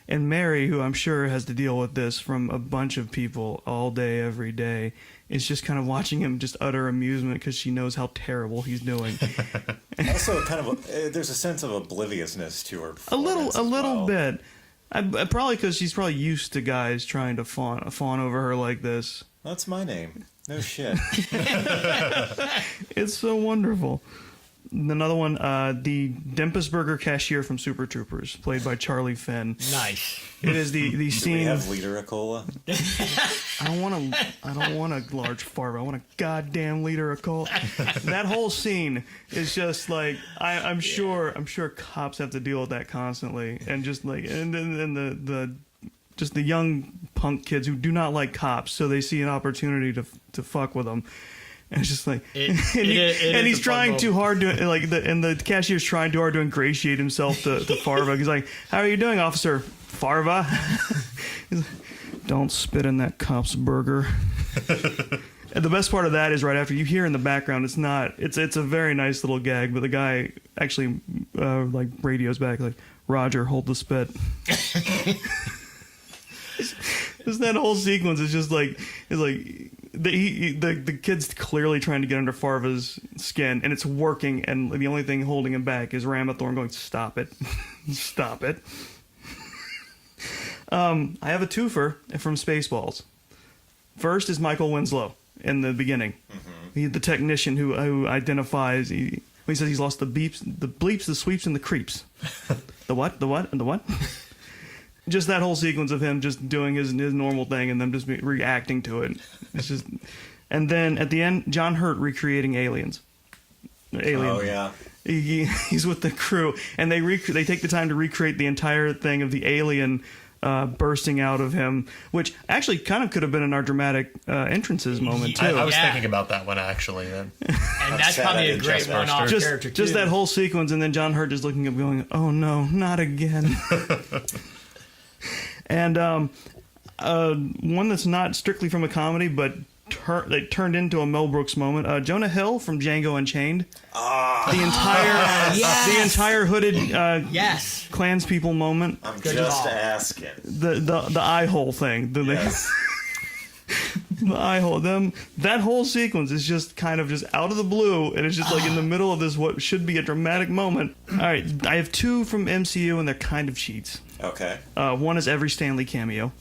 And Mary, who I'm sure has to deal with this from a bunch of people all day, every day, is just kind of watching him just utter amusement because she knows how terrible he's doing. Also, there's a sense of obliviousness to her. A little bit. Probably because she's probably used to guys trying to fawn over her like this. That's my name. No shit. It's so wonderful. Another one, the Dempusburger cashier from Super Troopers, played by Charlie Finn. Nice. It is the scene. Do we have liter of cola? I don't want a large fart. I want a goddamn liter of cola. That whole scene is just like I'm sure cops have to deal with that constantly, and just like and the just the young punk kids who do not like cops, so they see an opportunity to fuck with them. And it's just like, he's trying too hard to the cashier's trying too hard to ingratiate himself to Farva. He's like, "How are you doing, Officer Farva?" He's like, "Don't spit in that cop's burger." And the best part of that is right after you hear in the background, it's a very nice little gag, but the guy actually radios back like, "Roger, hold the spit." Just that whole sequence is just like the kid's clearly trying to get under Farva's skin, and it's working, and the only thing holding him back is Ramathorn going, "Stop it, stop it." I have a twofer from Spaceballs. First is Michael Winslow in the beginning. Mm-hmm. The technician who identifies. He says he's lost the bleeps, the sweeps, and the creeps. The what? The what? And the what? Just that whole sequence of him just doing his normal thing and them just reacting to it. It's just, and then at the end, John Hurt recreating Alien. Oh yeah. He's with the crew, and they take the time to recreate the entire thing of the alien bursting out of him, which actually kind of could have been in our dramatic entrances moment too. I was thinking about that one actually. Then. And that's probably a great one-off character too. Just that whole sequence, and then John Hurt just looking up, going, "Oh no, not again." And one that's not strictly from a comedy, but they turned into a Mel Brooks moment. Jonah Hill from Django Unchained. The entire hooded Klanspeople moment. I'm just asking. The eye hole thing. Yes. The eye hole. That whole sequence is just kind of just out of the blue, and it's just like in the middle of this what should be a dramatic moment. All right, I have two from MCU, and they're kind of cheats. Okay. One is every Stan Lee cameo.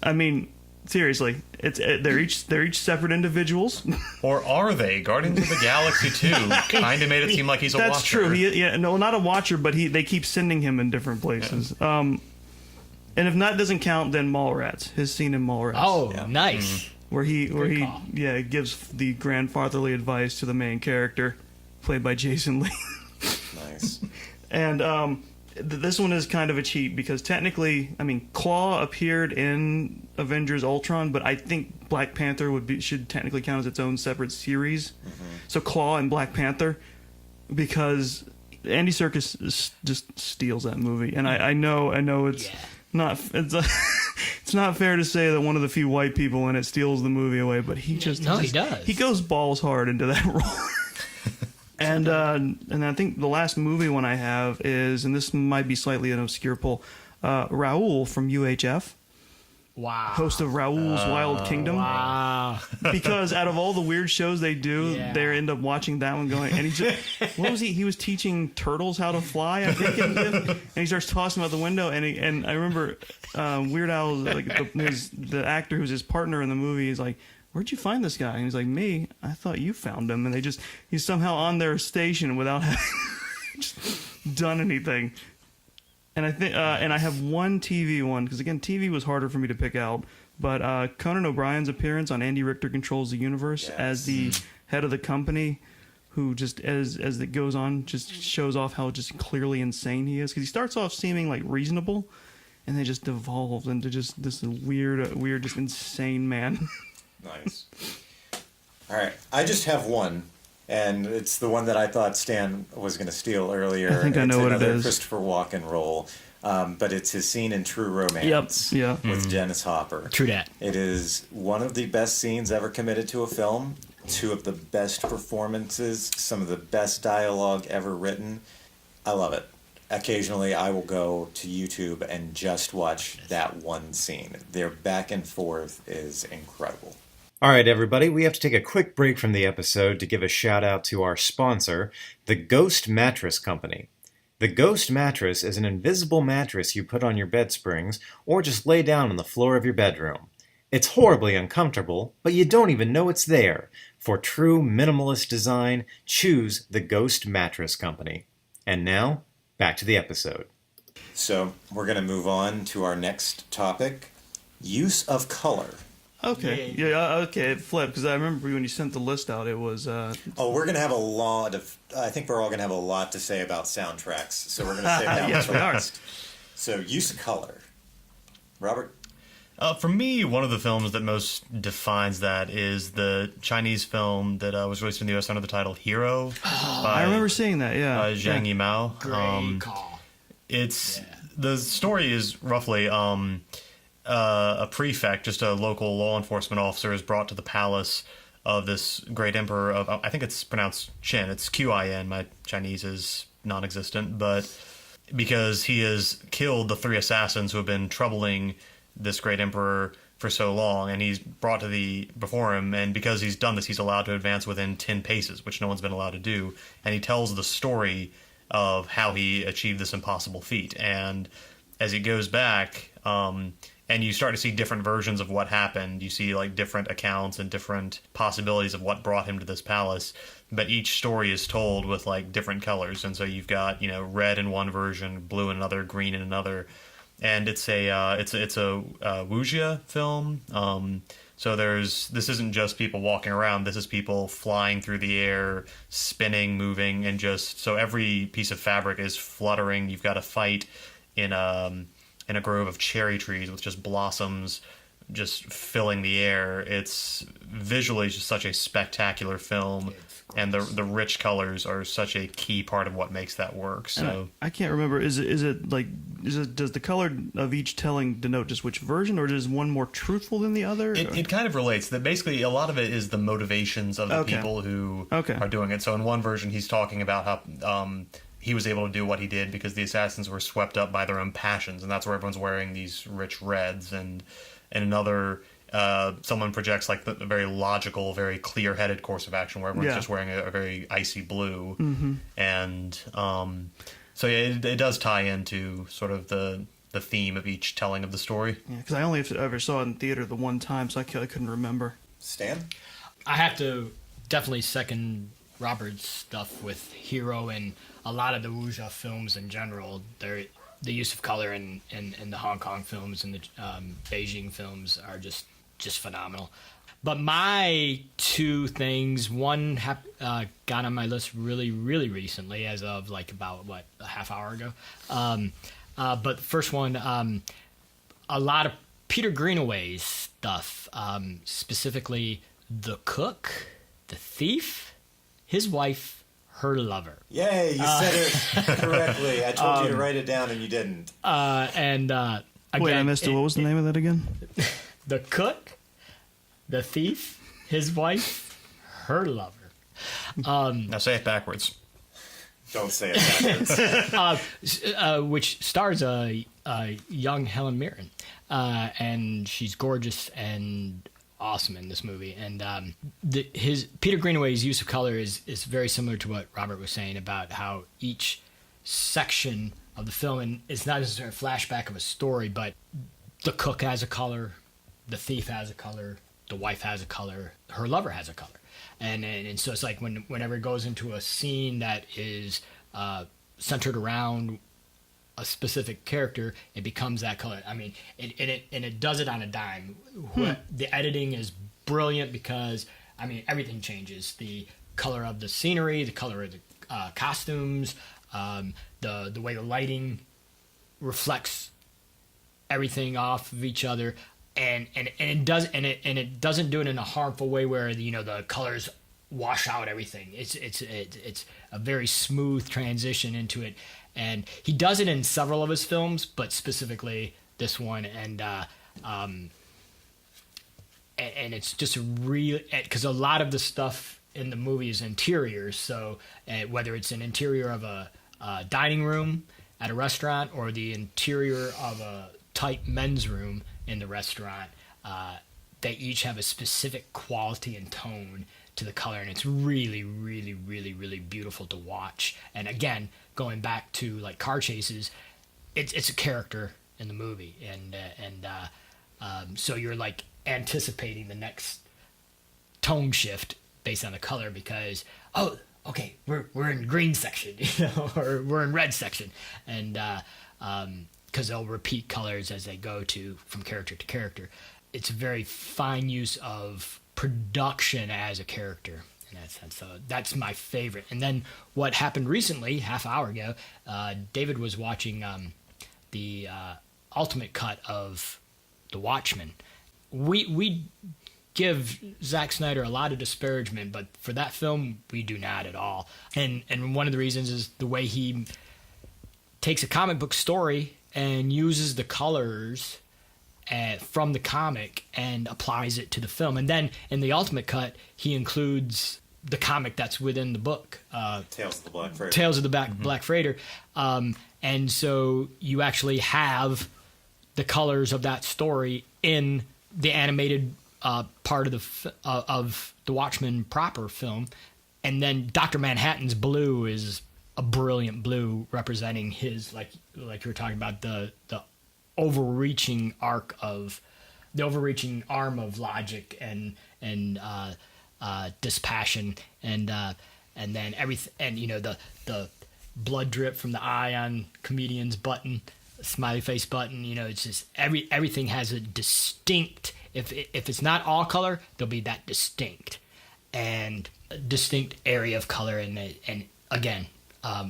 I mean, seriously, they're each separate individuals. Or are they? Guardians of the Galaxy 2 kind of made it seem like he's a watcher. That's true. Not a watcher, but they keep sending him in different places. Yeah. And if that doesn't count, then Mallrats, his scene in Mallrats. Oh, yeah. Nice. Where he gives the grandfatherly advice to the main character, played by Jason Lee. Nice. And this one is kind of a cheat because technically, I mean, Claw appeared in Avengers Ultron, but I think Black Panther should technically count as its own separate series. Mm-hmm. So Claw and Black Panther, because Andy Serkis just steals that movie, and I know it's not it's not fair to say that one of the few white people in it steals the movie away, but he does. He goes balls hard into that role. And I think the last movie one I have is, and this might be slightly an obscure pull, Raoul from UHF. Wow. host of Raoul's Wild Kingdom. Wow. Because out of all the weird shows they do, Yeah. they end up watching that one going. And he just, what was he? He was teaching turtles how to fly, I think. And he starts tossing them out the window. And I remember Weird Al, like the actor who's his partner in the movie, is like, "Where'd you find this guy?" And he's like, "Me. I thought you found him." And he's somehow on their station without having just done anything. And I think, and I have one TV one, because again, TV was harder for me to pick out. But Conan O'Brien's appearance on Andy Richter Controls the Universe as the head of the company, who just as it goes on, just shows off how just clearly insane he is. Because he starts off seeming like reasonable, and then just devolves into just this weird, just insane man. Nice. All right, I just have one, and it's the one that I thought Stan was going to steal earlier. I think I know what it is. Christopher Walken role, but it's his scene in True Romance with Dennis Hopper. True that. It is one of the best scenes ever committed to a film, two of the best performances, some of the best dialogue ever written. I love it. Occasionally, I will go to YouTube and just watch that one scene. Their back and forth is incredible. All right, everybody, we have to take a quick break from the episode to give a shout out to our sponsor, the Ghost Mattress Company. The Ghost Mattress is an invisible mattress you put on your bed springs or just lay down on the floor of your bedroom. It's horribly uncomfortable, but you don't even know it's there. For true minimalist design, choose the Ghost Mattress Company. And now, back to the episode. So, we're going to move on to our next topic, use of color. Okay. Okay, it flipped, because I remember when you sent the list out, it was... Oh, we're going to have a lot of... I think we're all going to have a lot to say about soundtracks, so we're going to save that one for last. So, use of color. Robert? For me, one of the films that most defines that is the Chinese film that was released in the U.S. under the title Hero. I remember seeing that, yeah. By Zhang Yimou. Great call. The story is roughly... a prefect, just a local law enforcement officer, is brought to the palace of this great emperor of, I think it's pronounced Qin. It's Qin. My Chinese is non-existent, but because he has killed the 3 assassins who have been troubling this great emperor for so long, and he's brought before him, and because he's done this, he's allowed to advance within 10 paces, which no one's been allowed to do, and he tells the story of how he achieved this impossible feat. And as he goes back, and you start to see different versions of what happened. You see like different accounts and different possibilities of what brought him to this palace. But each story is told with like different colors. And so you've got, red in one version, blue in another, green in another. And it's a wuxia film. So this isn't just people walking around. This is people flying through the air, spinning, moving, and so every piece of fabric is fluttering. You've got to fight in a grove of cherry trees with just blossoms just filling the air. It's visually just such a spectacular film, and the rich colors are such a key part of what makes that work. So I can't remember. Does the color of each telling denote just which version, or is one more truthful than the other? It kind of relates. That basically a lot of it is the motivations of the people who are doing it. So in one version, he's talking about how he was able to do what he did because the assassins were swept up by their own passions, and that's where everyone's wearing these rich reds. And in another, someone projects like a very logical, very clear-headed course of action where everyone's just wearing a very icy blue. Mm-hmm. And so it does tie into sort of the theme of each telling of the story. Yeah, because I only ever saw it in theater the one time, so I couldn't remember. Stan? I have to definitely second Robert's stuff with Hero and a lot of the wuxia films in general. The use of color in the Hong Kong films and the Beijing films are just phenomenal. But my two things, one got on my list really, really recently, as of like about a half hour ago. But the first one, a lot of Peter Greenaway's stuff, specifically The Cook, The Thief, His Wife, Her Lover. Yay, you said it correctly. I told you to write it down and you didn't. Again, wait, I missed it. What was the name of that again? The Cook, The Thief, His Wife, Her Lover. Now say it backwards. Don't say it backwards. which stars a young Helen Mirren, and she's gorgeous and awesome in this movie. And his Peter Greenaway's use of color is very similar to what Robert was saying about how each section of the film, and it's not necessarily a flashback of a story, but the cook has a color, the thief has a color, the wife has a color, her lover has a color. And so it's like whenever it goes into a scene that is centered around a specific character, it becomes that color. I mean, it does it on a dime. The editing is brilliant because, I mean, everything changes. The color of the scenery, the color of the costumes, the way the lighting reflects everything off of each other. And it doesn't do it in a harmful way where the colors wash out everything. It's a very smooth transition into it, and he does it in several of his films, but specifically this one. And it's just real, because a lot of the stuff in the movie is interiors. So whether it's an interior of a dining room at a restaurant or the interior of a tight men's room in the restaurant, they each have a specific quality and tone to the color, and it's really, really, really, really beautiful to watch. And again, going back to like car chases, it's a character in the movie, and so you're like anticipating the next tone shift based on the color because okay, we're in green section, or we're in red section, and because they'll repeat colors as they go from character to character. It's a very fine use of production as a character in that sense. So that's my favorite. And then what happened recently, half hour ago, David was watching the ultimate cut of The Watchmen. We give Zack Snyder a lot of disparagement, but for that film, we do not at all. And one of the reasons is the way he takes a comic book story and uses the colors from the comic and applies it to the film. And then in the ultimate cut, he includes the comic that's within the book. Tales of the Black Freighter. Tales of the Black Freighter. And so you actually have the colors of that story in the animated part of the Watchmen proper film. And then Dr. Manhattan's blue is a brilliant blue representing his, like you were talking about, the overreaching arm of logic and dispassion, and then everything, and the blood drip from the eye on comedian's button, smiley face button. It's just everything has a distinct. If it's not all color, there'll be that distinct area of color. And again,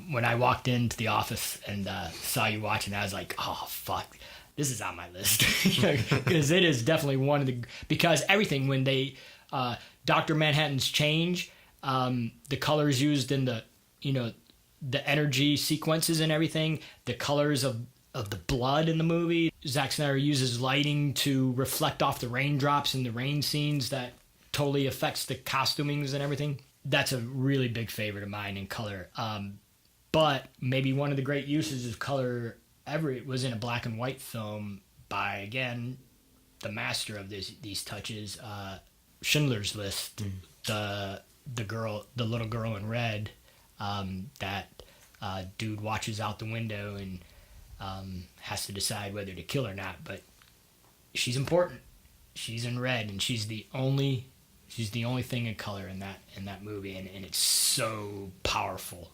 when I walked into the office and saw you watching, I was like, oh fuck, this is on my list, because it is definitely one of the, because everything when they Dr. Manhattan's change, the colors used in the the energy sequences and everything, the colors of the blood in the movie. Zack Snyder uses lighting to reflect off the raindrops in the rain scenes that totally affects the costumings and everything. That's a really big favorite of mine in color. But maybe one of the great uses of color ever was in a black and white film by, again, the master of these touches, Schindler's List. The little girl in red, that dude watches out the window and has to decide whether to kill or not, but she's important. She's in red, and she's the only thing in color in that movie, and it's so powerful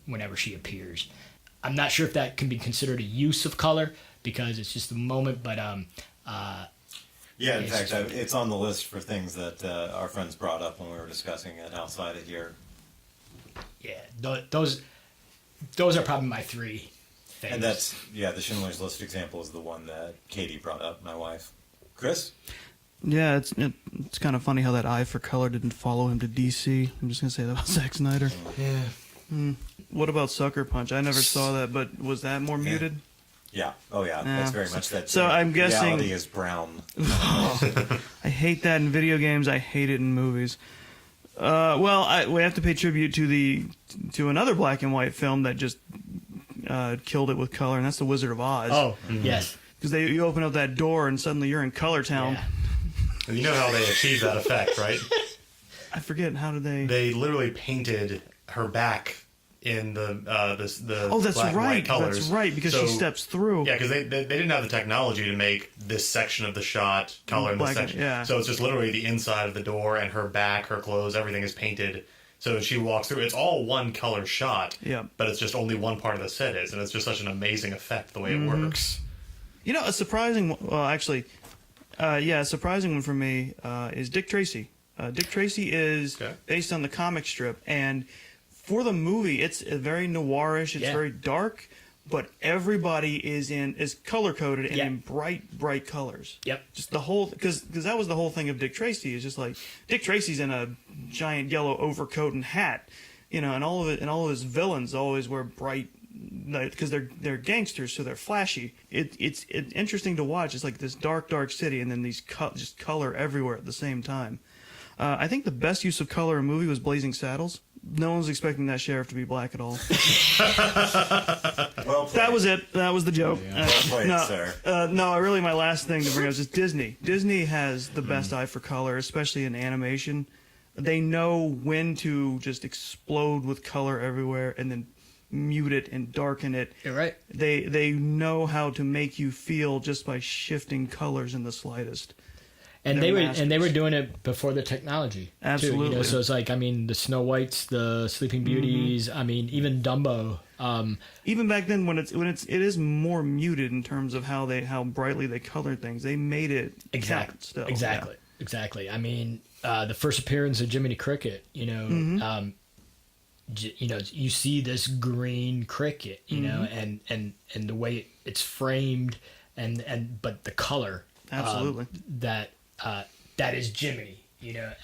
whenever she appears. I'm not sure if that can be considered a use of color because it's just a moment, but yeah, in fact, it's on the list for things that our friends brought up when we were discussing it outside of here. Yeah, those are probably my three things. And that's, the Schindler's List example is the one that Katie brought up, my wife. Chris? Yeah, it's kind of funny how that eye for color didn't follow him to DC. I'm just going to say that about Zack Snyder. Yeah. What about Sucker Punch? I never saw that, but was that more muted? Yeah. Oh, yeah. That's very much that. So I'm guessing reality is brown. I hate that in video games. I hate it in movies. Well, we have to pay tribute to another black and white film that just killed it with color, and that's The Wizard of Oz. Oh, yes. Because you open up that door and suddenly you're in Color Town. Yeah. You know how they achieve that effect, right? I forget, how did they... They literally painted her back in the Oh, that's black and right. white colors. That's right, because she steps through. Yeah, because they didn't have the technology to make this section of the shot color in this Black, section. yeah. So it's just literally the inside of the door and her back, her clothes, everything is painted. So she walks through. It's all one color shot. Yeah. But it's just only one part of the set is, and it's just such an amazing effect the way it works. You know, a surprising... Well, actually, a surprising one for me is Dick Tracy. Dick Tracy is based on the comic strip, and for the movie, it's very noirish. It's very dark, but everybody is color coded and in bright colors. Yep. Just the whole because that was the whole thing of Dick Tracy. Is just like Dick Tracy's in a giant yellow overcoat and hat, and all of his villains always wear bright. Because they're gangsters, so they're flashy. It's interesting to watch. It's like this dark city, and then these just color everywhere at the same time. I think the best use of color in a movie was Blazing Saddles. No one was expecting that sheriff to be black at all. Well played. That was it. That was the joke. Well played, no, sir. no, really, my last thing to bring up is just Disney. Disney has the best eye for color, especially in animation. They know when to just explode with color everywhere and then mute it and darken it. You're right. They know how to make you feel just by shifting colors in the slightest. And They're they were masters. doing it before the technology. Absolutely. Too, so it's like, I mean, the Snow Whites, the Sleeping Beauties, I mean, even Dumbo. Even back then, when it is more muted in terms of how brightly they colored things, they made it count still. Exactly. I mean, the first appearance of Jiminy Cricket, you see this green cricket, and the way it's framed, but the color, Absolutely. that is Jiminy,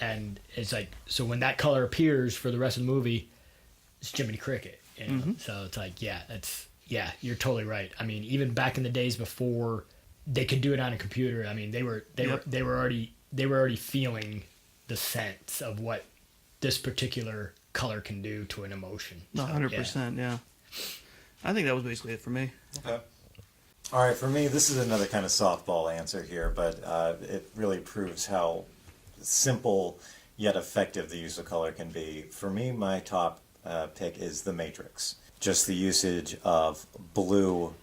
and it's like, so when that color appears for the rest of the movie, it's Jiminy Cricket, So it's like, you're totally right. I mean, even back in the days before they could do it on a computer, I mean, they were already feeling the sense of what this particular color can do to an emotion. 100%, yeah. I think that was basically it for me. Okay. All right, for me, this is another kind of softball answer here, but it really proves how simple yet effective the use of color can be. For me, my top pick is The Matrix. Just the usage of blue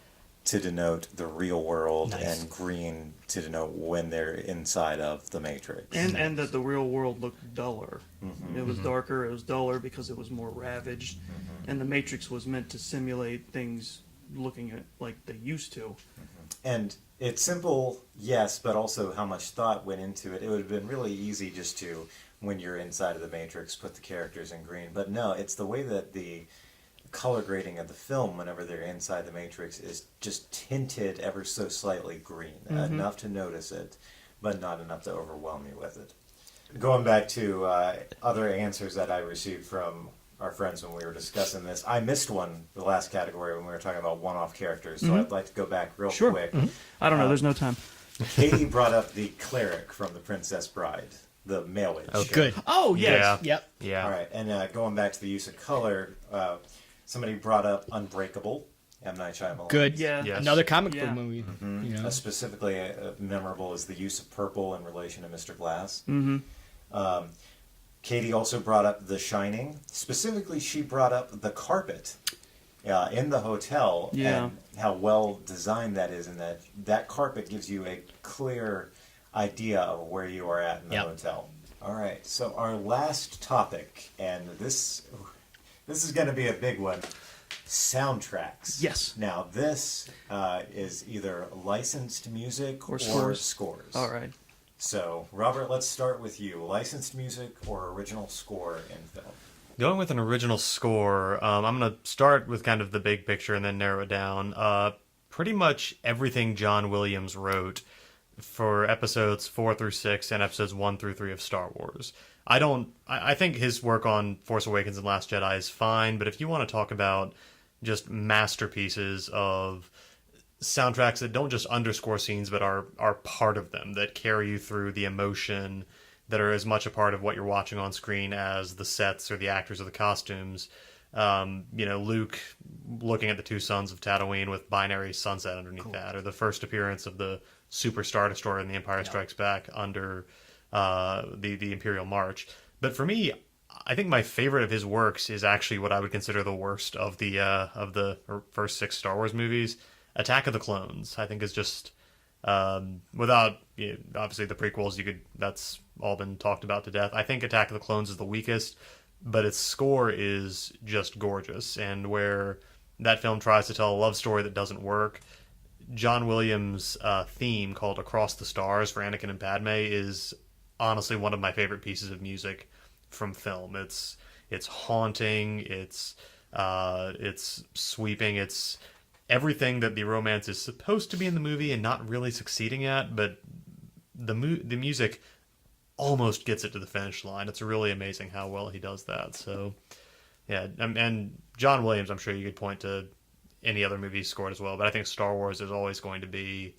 to denote the real world and green to denote when they're inside of the Matrix. And that the real world looked duller. It was darker, it was duller because it was more ravaged. And the Matrix was meant to simulate things looking at like they used to. And it's simple, yes, but also how much thought went into it. It would have been really easy just to, when you're inside of the Matrix, put the characters in green. But no, it's the way that the color grading of the film whenever they're inside the Matrix is just tinted ever so slightly green, enough to notice it, but not enough to overwhelm you with it. Going back to other answers that I received from our friends when we were discussing this, I missed one, the last category, when we were talking about one-off characters, so I'd like to go back real quick. I don't know, there's no time. Katie brought up the cleric from The Princess Bride, the male-age. Oh, good. Oh, yes. Yep. All All right, and going back to the use of color, somebody brought up Unbreakable, M. Night Shyamalan. Good. Yeah. Yes. Another comic book Yeah. movie. Specifically memorable is the use of purple in relation to Mr. Glass. Katie also brought up The Shining. Specifically, she brought up the carpet in the hotel and how well designed that is, and that carpet gives you a clear idea of where you are at in the hotel. All right, so our last topic, and this is going to be a big one. Soundtracks. Yes. Now, this is either licensed music or scores. All right. So, Robert, let's start with you. Licensed music or original score in film? Going with an original score, I'm going to start with kind of the big picture and then narrow it down. Pretty much everything John Williams wrote for episodes 4 through 6 and episodes 1 through 3 of Star Wars. I think his work on Force Awakens and Last Jedi is fine, but if you want to talk about just masterpieces of soundtracks that don't just underscore scenes but are part of them, that carry you through the emotion, that are as much a part of what you're watching on screen as the sets or the actors or the costumes. Luke looking at the two suns of Tatooine with binary sunset underneath that, or the first appearance of the Super Star Destroyer in The Empire Strikes Back under the Imperial March. But for me, I think my favorite of his works is actually what I would consider the worst of the first 6 Star Wars movies. Attack of the Clones, I think, is just without obviously the prequels. That's all been talked about to death. I think Attack of the Clones is the weakest, but its score is just gorgeous. And where that film tries to tell a love story that doesn't work, John Williams' theme called "Across the Stars" for Anakin and Padme is honestly one of my favorite pieces of music from film. It's haunting. It's sweeping. It's everything that the romance is supposed to be in the movie and not really succeeding at. But the music almost gets it to the finish line. It's really amazing how well he does that. So yeah, and John Williams, I'm sure you could point to any other movie he scored as well, but I think Star Wars is always going to be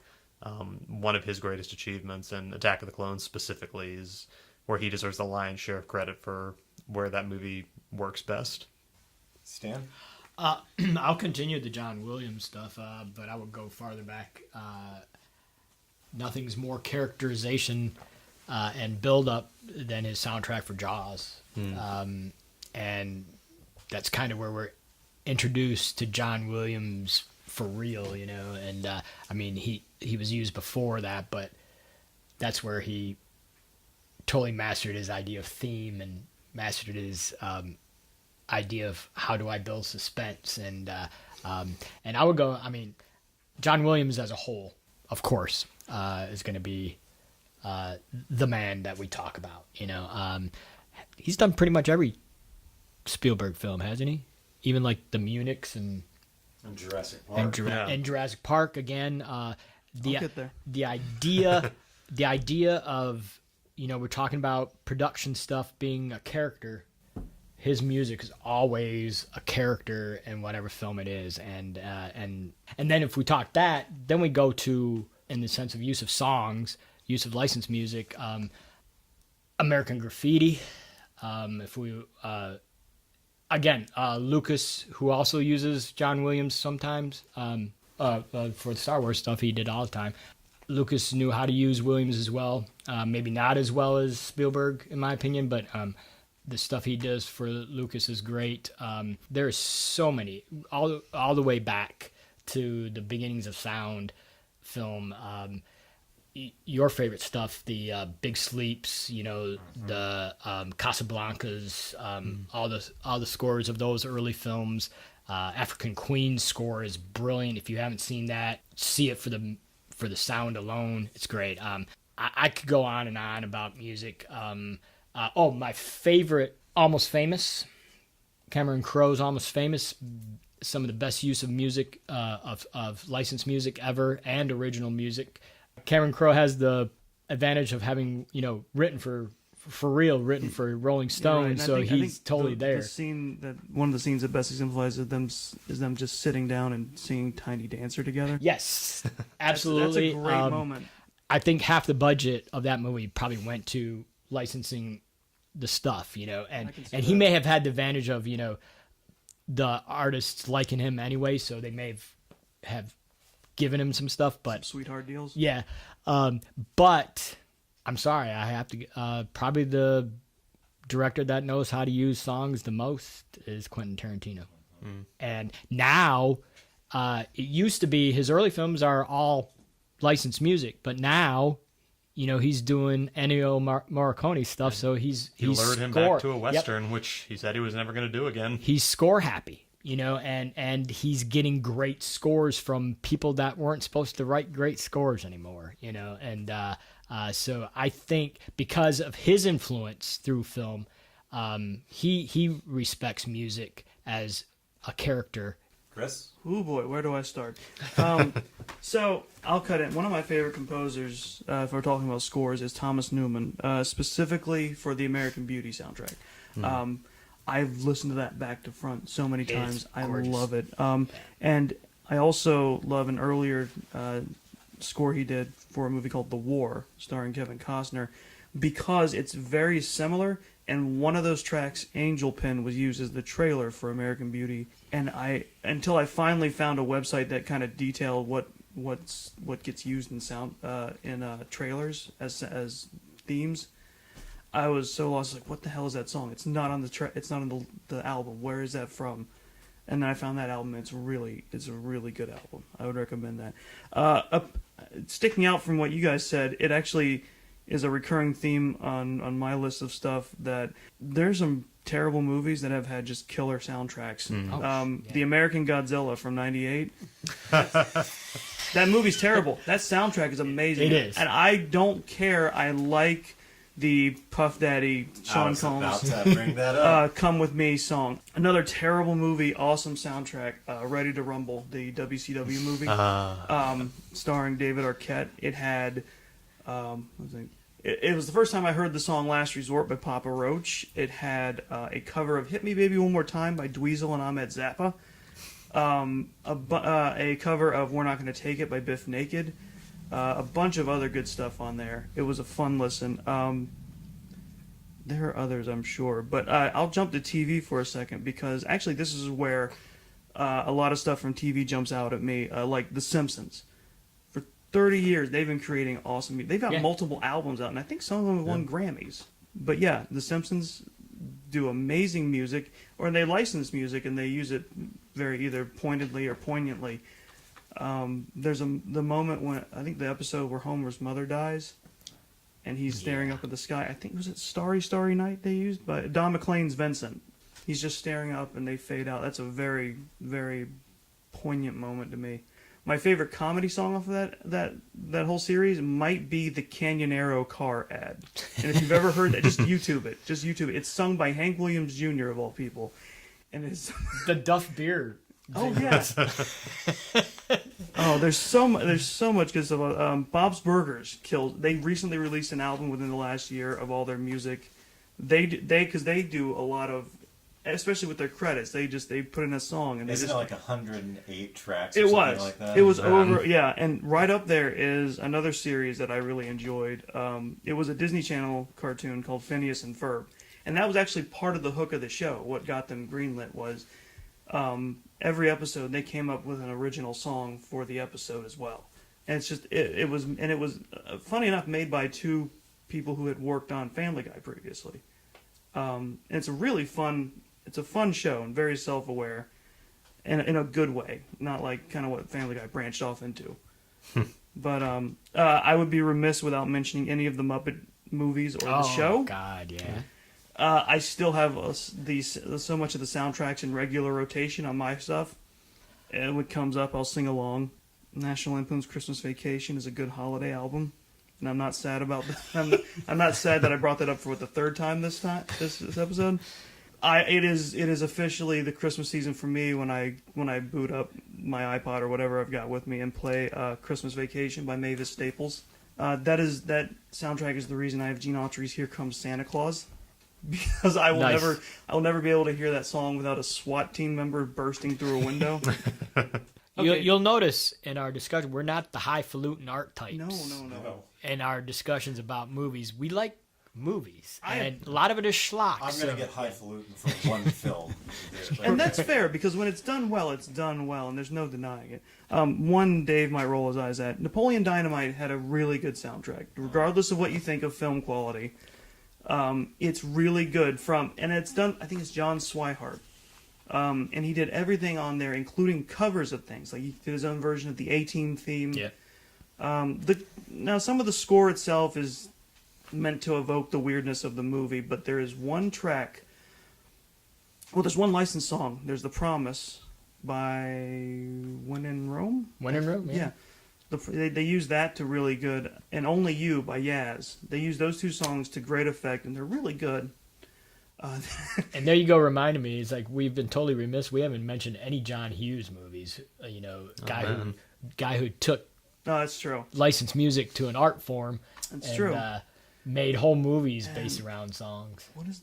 one of his greatest achievements, and Attack of the Clones specifically is where he deserves the lion's share of credit for where that movie works best. Stan? I'll continue the John Williams stuff, but I would go farther back. Nothing's more characterization and build up than his soundtrack for Jaws. And that's kind of where we're introduced to John Williams for real, and I mean, he was used before that, but that's where he totally mastered his idea of theme and mastered his idea of how do I build suspense, and I would go, I mean, John Williams as a whole, of course, is going to be the man that we talk about. He's done pretty much every Spielberg film, hasn't he? Even like the Munichs and Jurassic Park. And Jurassic Park again. Get there. The idea of, we're talking about production stuff being a character. His music is always a character in whatever film it is, and then if we talk that, then we go to, in the sense of use of songs, use of licensed music, American Graffiti. If we again, Lucas, who also uses John Williams sometimes for the Star Wars stuff, he did all the time. Lucas knew how to use Williams as well. Maybe not as well as Spielberg, in my opinion, but the stuff he does for Lucas is great. There's so many, all the way back to the beginnings of sound film. Your favorite stuff, the Big Sleeps, the Casablancas, all the scores of those early films. African Queen's score is brilliant. If you haven't seen that, see it for the sound alone. It's great. I could go on and on about music. My favorite, Almost Famous, Cameron Crowe's Almost Famous. Some of the best use of music, of licensed music ever, and original music. Cameron Crowe has the advantage of having, written for written for Rolling Stone, right. So he's totally there. One of the scenes that best exemplifies them is them just sitting down and singing Tiny Dancer together. Yes, absolutely. That's a great moment. I think half the budget of that movie probably went to licensing the stuff, and he may have had the advantage of, the artists liking him anyway, so they may have given him some stuff, but some sweetheart deals. Yeah, but I'm sorry, I have to. Probably the director that knows how to use songs the most is Quentin Tarantino, and now it used to be his early films are all licensed music, but now, he's doing Ennio Morricone stuff, so he's lured him back to a Western, which he said he was never going to do again. He's score happy. And he's getting great scores from people that weren't supposed to write great scores anymore, and so I think because of his influence through film, he respects music as a character. Chris? Oh boy, where do I start? So I'll cut in. One of my favorite composers, if we're talking about scores, is Thomas Newman, specifically for the American Beauty soundtrack. I've listened to that back to front so many times. I love it. And I also love an earlier score he did for a movie called The War, starring Kevin Costner, because it's very similar. And one of those tracks, Angel Pin, was used as the trailer for American Beauty. And until I finally found a website that kind of detailed what gets used in trailers as themes, I was so lost. Like, what the hell is that song? It's not on it's not on the album. Where is that from? And then I found that album. It's a really good album. I would recommend that. Sticking out from what you guys said, it actually is a recurring theme on my list of stuff, that there's some terrible movies that have had just killer soundtracks. The American Godzilla from '98. That movie's terrible. That soundtrack is amazing. It is. And I don't care. I like the Puff Daddy, Sean Combs, about to bring that up. Come With Me song. Another terrible movie, awesome soundtrack, Ready to Rumble, the WCW movie, starring David Arquette. It had, it was the first time I heard the song Last Resort by Papa Roach. It had a cover of Hit Me Baby One More Time by Dweezil and Ahmed Zappa. A cover of We're Not Gonna Take It by Biff Naked. A bunch of other good stuff on there. It was a fun listen. There are others, I'm sure, but I'll jump to TV for a second, because actually this is where a lot of stuff from TV jumps out at me, like The Simpsons. For 30 years, they've been creating awesome music. They've got multiple albums out, and I think some of them have won Grammys. But yeah, The Simpsons do amazing music, or they license music and they use it very either pointedly or poignantly. There's the moment when, I think the episode where Homer's mother dies, and he's staring up at the sky. I think, was it Starry Starry Night they used? But Don McLean's Vincent. He's just staring up and they fade out. That's a very, very poignant moment to me. My favorite comedy song off of that whole series might be the Canyonero car ad. And if you've ever heard that, just YouTube it. Just YouTube it. It's sung by Hank Williams Jr. of all people. And it's The Duff Beer. Oh yeah. Oh, there's so much good stuff. Bob's Burgers killed. They recently released an album within the last year of all their music. Because they do a lot of, especially with their credits, they put in a song and Isn't it like 108 tracks? Or it something was. Like that? It was over. Yeah, and right up there is another series that I really enjoyed. It was a Disney Channel cartoon called Phineas and Ferb, and that was actually part of the hook of the show. What got them greenlit was every episode they came up with an original song for the episode as well. And it's just it was funny enough made by two people who had worked on Family Guy previously. And it's a really fun. It's a fun show and very self-aware, and in a good way, not like kind of what Family Guy branched off into. But I would be remiss without mentioning any of the Muppet movies or the show. Oh God, yeah. I still have so much of the soundtracks in regular rotation on my stuff. And when it comes up, I'll sing along. National Lampoon's Christmas Vacation is a good holiday album, and I'm not sad about that. I'm not sad that I brought that up for the third time this episode. It is officially the Christmas season for me when I boot up my iPod or whatever I've got with me and play Christmas Vacation by Mavis Staples. That soundtrack is the reason I have Gene Autry's Here Comes Santa Claus. Because I will never be able to hear that song without a SWAT team member bursting through a window. Okay. You'll notice in our discussion, we're not the highfalutin art types. No. In our discussions about movies, we like movies, and a lot of it is schlock. I'm going to get highfalutin for one film. And that's fair, because when it's done well, and there's no denying it. One Dave might roll his eyes at. Napoleon Dynamite had a really good soundtrack. Regardless of what you think of film quality, it's really good and it's done, I think it's John Swihart. And he did everything on there, including covers of things. Like he did his own version of the A-Team theme. Yeah. Now some of the score itself is meant to evoke the weirdness of the movie, but there is one track. Well, there's one licensed song. There's The Promise by When in Rome. When in Rome, yeah. They use that to really good, and Only You by Yaz. They use those two songs to great effect, and they're really good. And there you go, reminding me, it's like we've been totally remiss. We haven't mentioned any John Hughes movies. Guy who took that's true. licensed music to an art form. That's true. Made whole movies based around songs. What is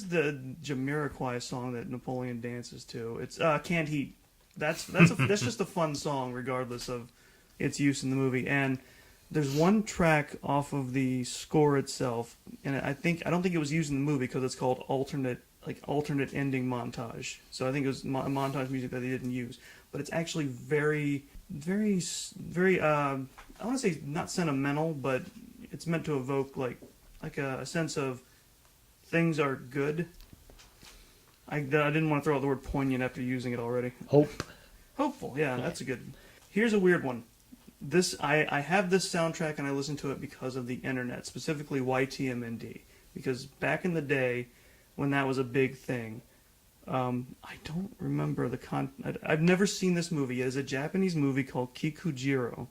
the Jamiroquai song that Napoleon dances to? It's Canned Heat. That's just a fun song, regardless of its use in the movie. And There's one track off of the score itself, and I don't think it was used in the movie because it's called alternate ending montage. So I think it was montage music that they didn't use, but it's actually very, very, very. I want to say not sentimental, but it's meant to evoke like a sense of things are good. I didn't want to throw out the word poignant after using it already. Hopeful, yeah, that's a good. Here's a weird one. I have this soundtrack and I listen to it because of the internet, specifically YTMND, because back in the day when that was a big thing, I don't remember I've never seen this movie. It is a Japanese movie called Kikujiro,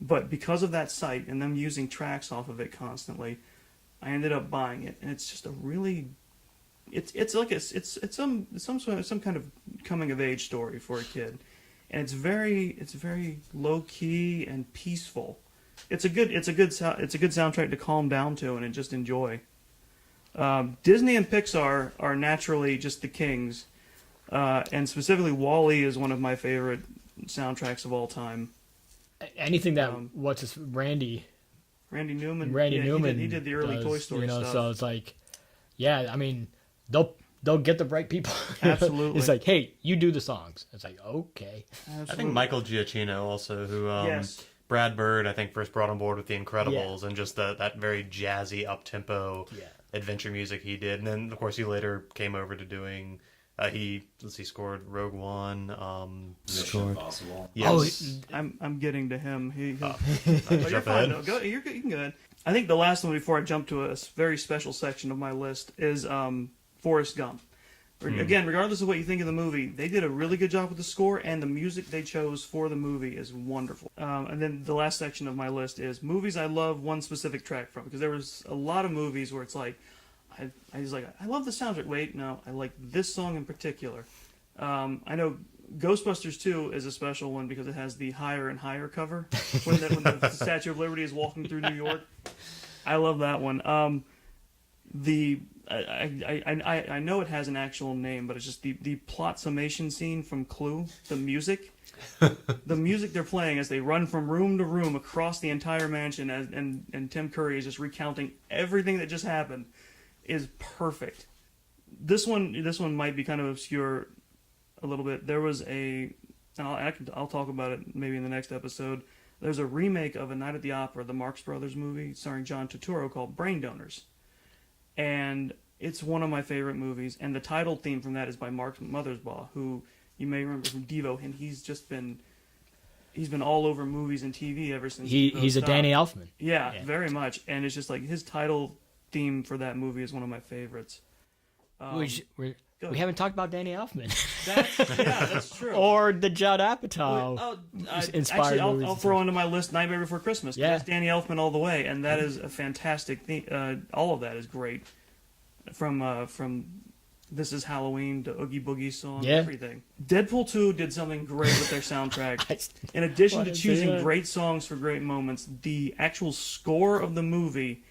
but because of that site and them using tracks off of it constantly, I ended up buying it, and it's just a really, it's like it's some kind of coming of age story for a kid. And it's very low key and peaceful. It's a good soundtrack to calm down to and just enjoy. Disney and Pixar are naturally just the kings, and specifically WALL-E is one of my favorite soundtracks of all time. Anything that Randy Newman. He did the early Toy Story stuff. So it's like, yeah, I mean, they'll get the right people. Absolutely. It's like, hey, you do the songs. It's like, okay. Absolutely. I think Michael Giacchino also, who yes. Brad Bird, I think, first brought on board with The Incredibles, and just that very jazzy, up-tempo adventure music he did. And then, of course, he later came over to doing... he scored Rogue One. Mission Impossible. Yes. I'm getting to him. You're fine. You can go ahead. I think the last one before I jump to a very special section of my list is Forrest Gump. Again, regardless of what you think of the movie, they did a really good job with the score, and the music they chose for the movie is wonderful. And then the last section of my list is movies I love one specific track from, because there was a lot of movies where it's like, I was like, I love the soundtrack. Wait, no, I like this song in particular. I know Ghostbusters 2 is a special one because it has the Higher and Higher cover when the Statue of Liberty is walking through New York. I love that one. I know it has an actual name, but it's just the plot summation scene from Clue. The music they're playing as they run from room to room across the entire mansion, and Tim Curry is just recounting everything that just happened, is perfect. This one might be kind of obscure a little bit. There was I'll talk about it maybe in the next episode. There's a remake of A Night at the Opera, the Marx Brothers movie starring John Turturro, called Brain Donors. And it's one of my favorite movies, and the title theme from that is by Mark Mothersbaugh, who you may remember from Devo, and he's been all over movies and TV ever since. He's a Danny Elfman. Yeah, very much, and it's just like his title theme for that movie is one of my favorites. We haven't talked about Danny Elfman. That's true. Or the Judd Apatow inspired movies. I'll throw into my list Nightmare Before Christmas. Yeah. That's Danny Elfman all the way, and that is a fantastic theme. All of that is great. From This Is Halloween to Oogie Boogie song, everything. Deadpool 2 did something great with their soundtrack. In addition to choosing great songs for great moments, the actual score of the movie,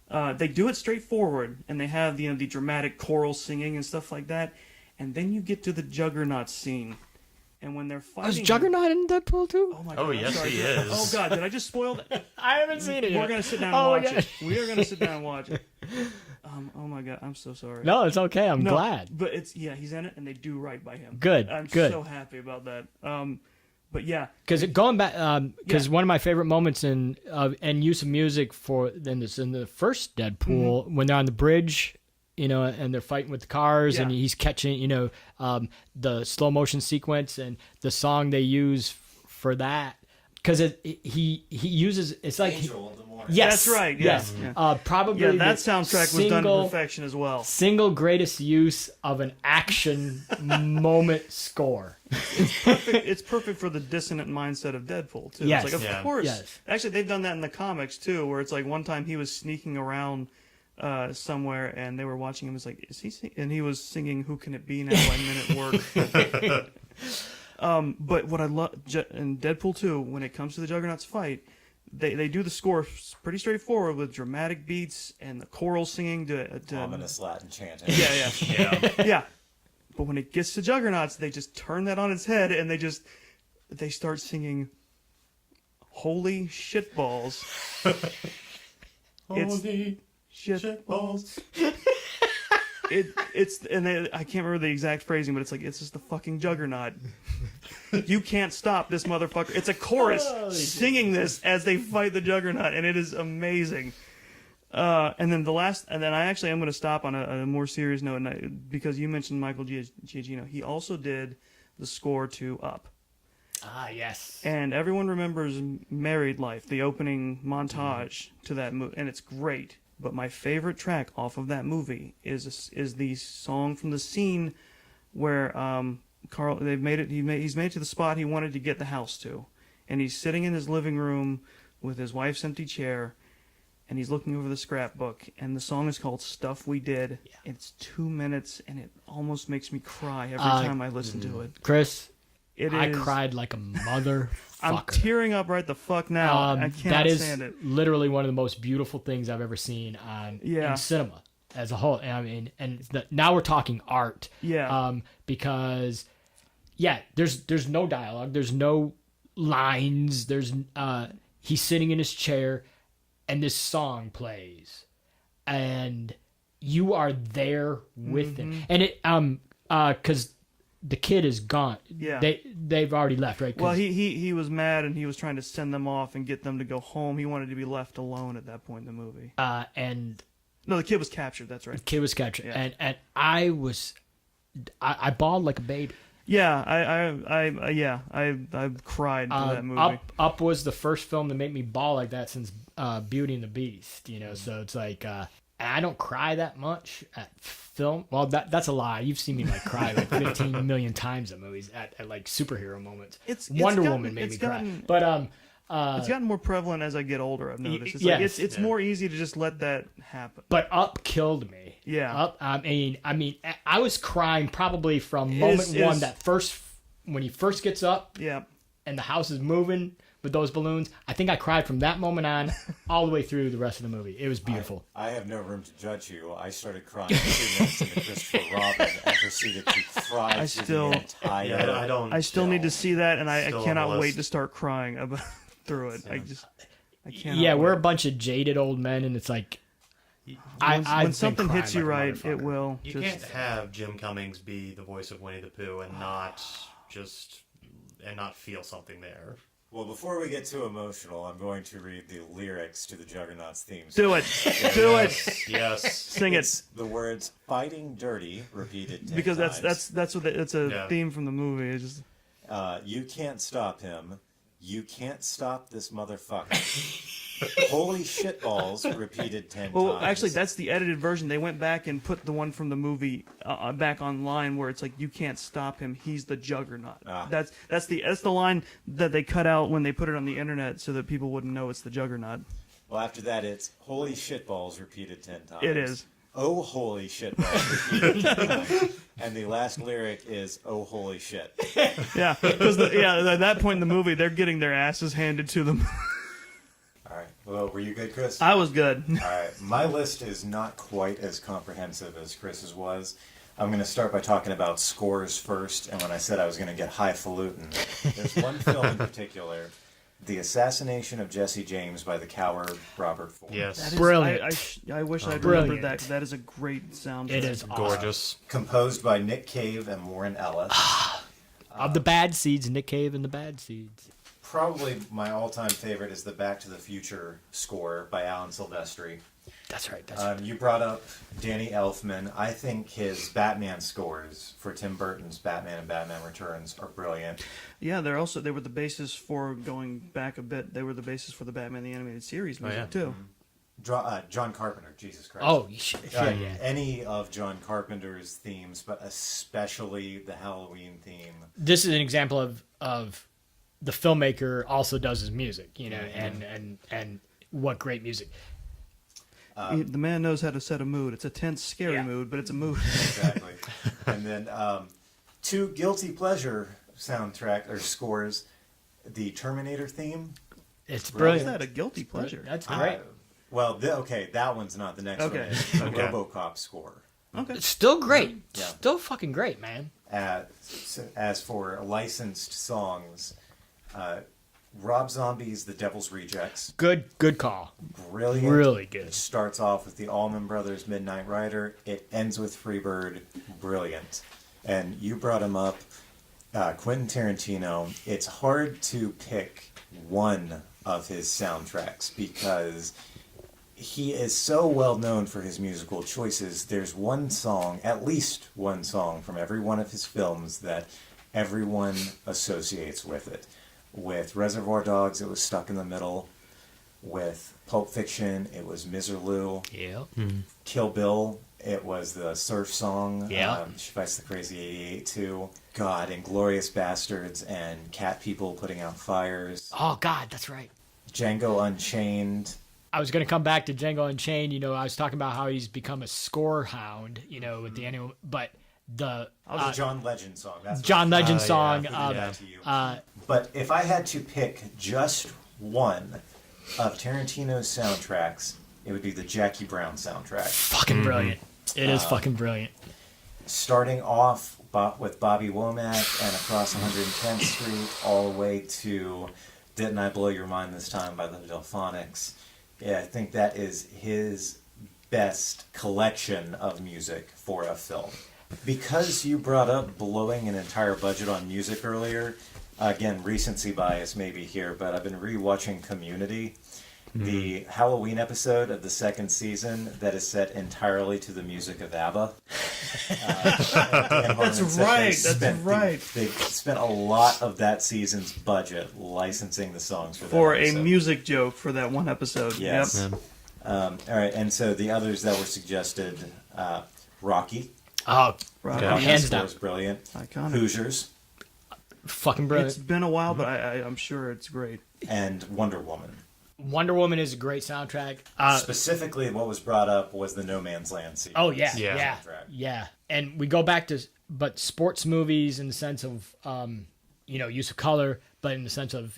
they do it straightforward, and they have the dramatic choral singing and stuff like that. And then you get to the Juggernaut scene, and when they're fighting, is Juggernaut in Deadpool 2? Oh my God! Oh yes, he is. Oh God! Did I just spoil that? I haven't seen it yet. We're gonna sit down and watch it. We are gonna sit down and watch it. Oh my God! I'm so sorry. No, it's okay. I'm glad. But he's in it, and they do right by him. Good. I'm good. so happy about that. But yeah, because going back, one of my favorite moments in use of music in the first Deadpool, when they're on the bridge, and they're fighting with the cars, and he's catching, the slow motion sequence and the song they use for that, because he uses it's like Angel of the Morning. Yes, that's right. Yes, probably that soundtrack was done to perfection as well. Single greatest use of an action moment score. It's perfect for the dissonant mindset of Deadpool too. Yes. It's like, of course. Yes. Actually, they've done that in the comics too, where it's like one time he was sneaking around somewhere, and they were watching him. It's like, is he and he was singing "Who Can It Be Now" by Men at Work. But what I love in Deadpool 2, when it comes to the Juggernaut's fight, they do the score pretty straightforward with dramatic beats and the choral singing to ominous Latin chanting. Yeah. But when it gets to Juggernauts, they just turn that on its head, and they start singing Holy shitballs. Holy shitballs. I can't remember the exact phrasing, but it's like, it's just the fucking juggernaut. You can't stop this motherfucker. It's a chorus singing this as they fight the juggernaut, and it is amazing. And then I actually am going to stop on a more serious note, because you mentioned Michael Giacchino. He also did the score to Up. Ah, yes. And everyone remembers Married Life, the opening montage to that movie, and it's great. But my favorite track off of that movie is the song from the scene where Carl he's made it to the spot he wanted to get the house to, and he's sitting in his living room with his wife's empty chair, and he's looking over the scrapbook, and the song is called "Stuff We Did." Yeah. It's 2 minutes, and it almost makes me cry every time I listen to it. Chris, I cried like a motherfucker. I'm tearing up right the fuck now. I cannot stand it. Literally one of the most beautiful things I've ever seen in cinema as a whole. I mean, now we're talking art. Yeah. Because, there's no dialogue. There's no lines. He's sitting in his chair, and this song plays, and you are there with him. And it because the kid is gone. Yeah. They've already left, right? Well, he was mad, and he was trying to send them off and get them to go home. He wanted to be left alone at that point in the movie. No, the kid was captured. That's right. The kid was captured, yeah. and I bawled like a baby. Yeah, I cried to that movie. Up was the first film to make me bawl like that since Beauty and the Beast. So it's like. I don't cry that much at film. Well, that's a lie. You've seen me cry 15 million times at movies at like superhero moments. Wonder Woman made me cry. But it's gotten more prevalent as I get older. I've noticed. It's more easy to just let that happen. But Up killed me. Yeah. Up. I mean, I was crying probably from moment one. When he first gets up. Yeah. And the house is moving with those balloons. I think I cried from that moment on all the way through the rest of the movie. It was beautiful. I have no room to judge you. I started crying 2 minutes into Christopher Robin and proceeded to cry I still need to see that, and I cannot wait to start crying through it. I can't. Yeah, we're a bunch of jaded old men, and it's like when something hits you right, it will. You can't have Jim Cummings be the voice of Winnie the Pooh and not feel something there. Well, before we get too emotional, I'm going to read the lyrics to the Juggernaut's theme song. Do it. Do it. Yes. Sing it. It's the words "fighting dirty" repeated 10 because times. that's what it's a theme from the movie. It's just you can't stop him. You can't stop this motherfucker. Holy shitballs repeated 10 times. Well, actually, that's the edited version. They went back and put the one from the movie back online where it's like, you can't stop him. He's the Juggernaut. That's the line that they cut out when they put it on the internet so that people wouldn't know it's the Juggernaut. Well, after that, it's holy shitballs repeated 10 times. It is. Oh, holy shitballs repeated 10 times. And the last lyric is, oh, holy shit. Yeah, because at that point in the movie, they're getting their asses handed to them. All right. Well, were you good, Chris? I was good. All right. My list is not quite as comprehensive as Chris's was. I'm going to start by talking about scores first. And when I said I was going to get highfalutin, there's one film in particular, The Assassination of Jesse James by the coward Robert Ford. Yes. Brilliant. I wish I'd brilliant. remembered that. That is a great soundtrack. It is gorgeous. Composed by Nick Cave and Warren Ellis. Of the Bad Seeds, Nick Cave and the Bad Seeds. Probably my all-time favorite is the Back to the Future score by Alan Silvestri. That's right. You brought up Danny Elfman. I think his Batman scores for Tim Burton's Batman and Batman Returns are brilliant. Yeah, they were the basis for going back a bit. They were the basis for the Batman the Animated Series music too. John Carpenter, Jesus Christ. Oh, yeah. Any of John Carpenter's themes, but especially the Halloween theme. This is an example of the filmmaker also does his music, and what great music. The man knows how to set a mood. It's a tense, scary mood, but it's a mood. Exactly. And then 2 guilty pleasure soundtrack or scores. The Terminator theme. It's How brilliant. is that a guilty pleasure? That's great. That one's not the next one. Is the RoboCop score. Okay. It's still great. Yeah. Still fucking great, man. As for licensed songs, Rob Zombie's The Devil's Rejects. Good call. Brilliant. Really good. It starts off with the Allman Brothers' Midnight Rider. It ends with Freebird. Brilliant. And you brought him up, Quentin Tarantino. It's hard to pick one of his soundtracks because he is so well known for his musical choices. There's one song, at least one song from every one of his films that everyone associates with it. With Reservoir Dogs, it was Stuck in the Middle. With Pulp Fiction, it was Miserlou. Yeah. Kill Bill, it was the surf song. Yeah. She Fights the Crazy 88 too. God, Inglourious Bastards and Cat People Putting Out Fires. Oh God, that's right. Django Unchained. I was going to come back to Django Unchained. You know, I was talking about how he's become a score hound. You know, with the annual, but the The John Legend song. That's John Legend song. I'll give that to you. But if I had to pick just one of Tarantino's soundtracks, it would be the Jackie Brown soundtrack. Fucking brilliant. It is fucking brilliant. Starting off with Bobby Womack and Across 110th Street, all the way to Didn't I Blow Your Mind This Time by the Delphonics. Yeah, I think that is his best collection of music for a film. Because you brought up blowing an entire budget on music earlier, again, recency bias maybe here, but I've been rewatching Community, the Halloween episode of the second season that is set entirely to the music of ABBA. That's right. They spent a lot of that season's budget licensing the songs that For a episode. music joke for that one episode. Yes. Yep. All right, and so the others that were suggested, Rocky. Oh, Rocky. hands That down. was brilliant. Iconic. Hoosiers Fucking brilliant. It's been a while, but I'm sure it's great. and Wonder Woman. Wonder Woman is a great soundtrack. Specifically, what was brought up was the No Man's Land sequence. Oh yeah, Yeah. yeah. And we go back to sports movies in the sense of use of color, but in the sense of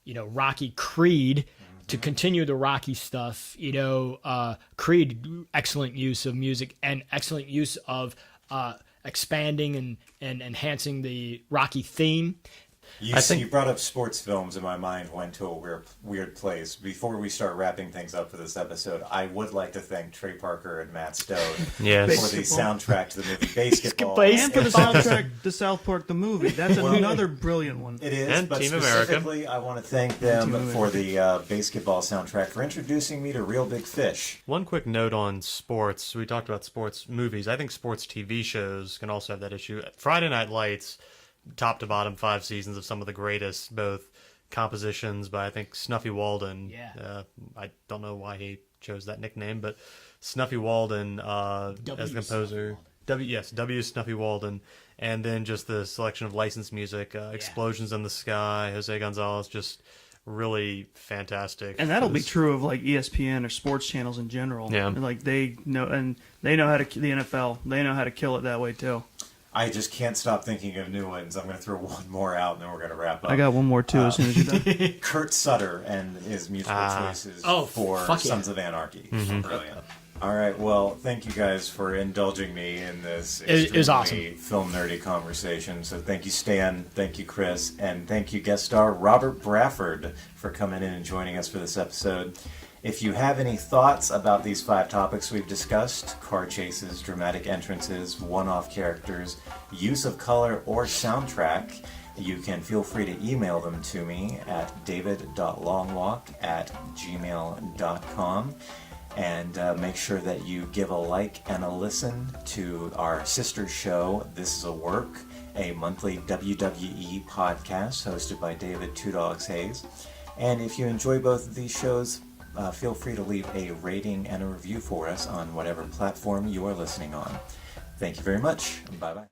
Rocky, Creed. To continue the Rocky stuff, Creed, excellent use of music and excellent use of expanding and enhancing the Rocky theme. You brought up sports films, and my mind went to a weird place. Before we start wrapping things up for this episode, I would like to thank Trey Parker and Matt Stone for the soundtrack to the movie Basketball. And for the soundtrack to South Park the movie. That's another brilliant one. It is, And but Team specifically, I want to thank them Team for the Basketball soundtrack for introducing me to Real Big Fish. One quick note on sports. We talked about sports movies. I think sports TV shows can also have that issue. Friday Night Lights, top to bottom 5 seasons of some of the greatest, both compositions by, I think, Snuffy Walden. Yeah. I don't know why he chose that nickname, but Snuffy Walden as the composer. W. Snuffy Walden. And then just the selection of licensed music, Explosions in the Sky, Jose Gonzalez, just really fantastic. And that'll be true of like ESPN or sports channels in general. Yeah. Like they know how to the NFL. They know how to kill it that way too. I just can't stop thinking of new ones. I'm going to throw one more out, and then we're going to wrap up. I got one more too as soon as you're done. Kurt Sutter and his musical choices for fuck yeah. Sons of Anarchy. Brilliant. All right, well, thank you guys for indulging me in this It was extremely film nerdy conversation. So thank you, Stan, thank you, Chris, and thank you, guest star Robert Brafford, for coming in and joining us for this episode. If you have any thoughts about these 5 topics we've discussed, car chases, dramatic entrances, one-off characters, use of color, or soundtrack, you can feel free to email them to me at david.longwalk@gmail.com. And make sure that you give a like and a listen to our sister show, This Is a Work, a monthly WWE podcast hosted by David Two Dogs Hayes. And if you enjoy both of these shows, feel free to leave a rating and a review for us on whatever platform you are listening on. Thank you very much. Bye-bye.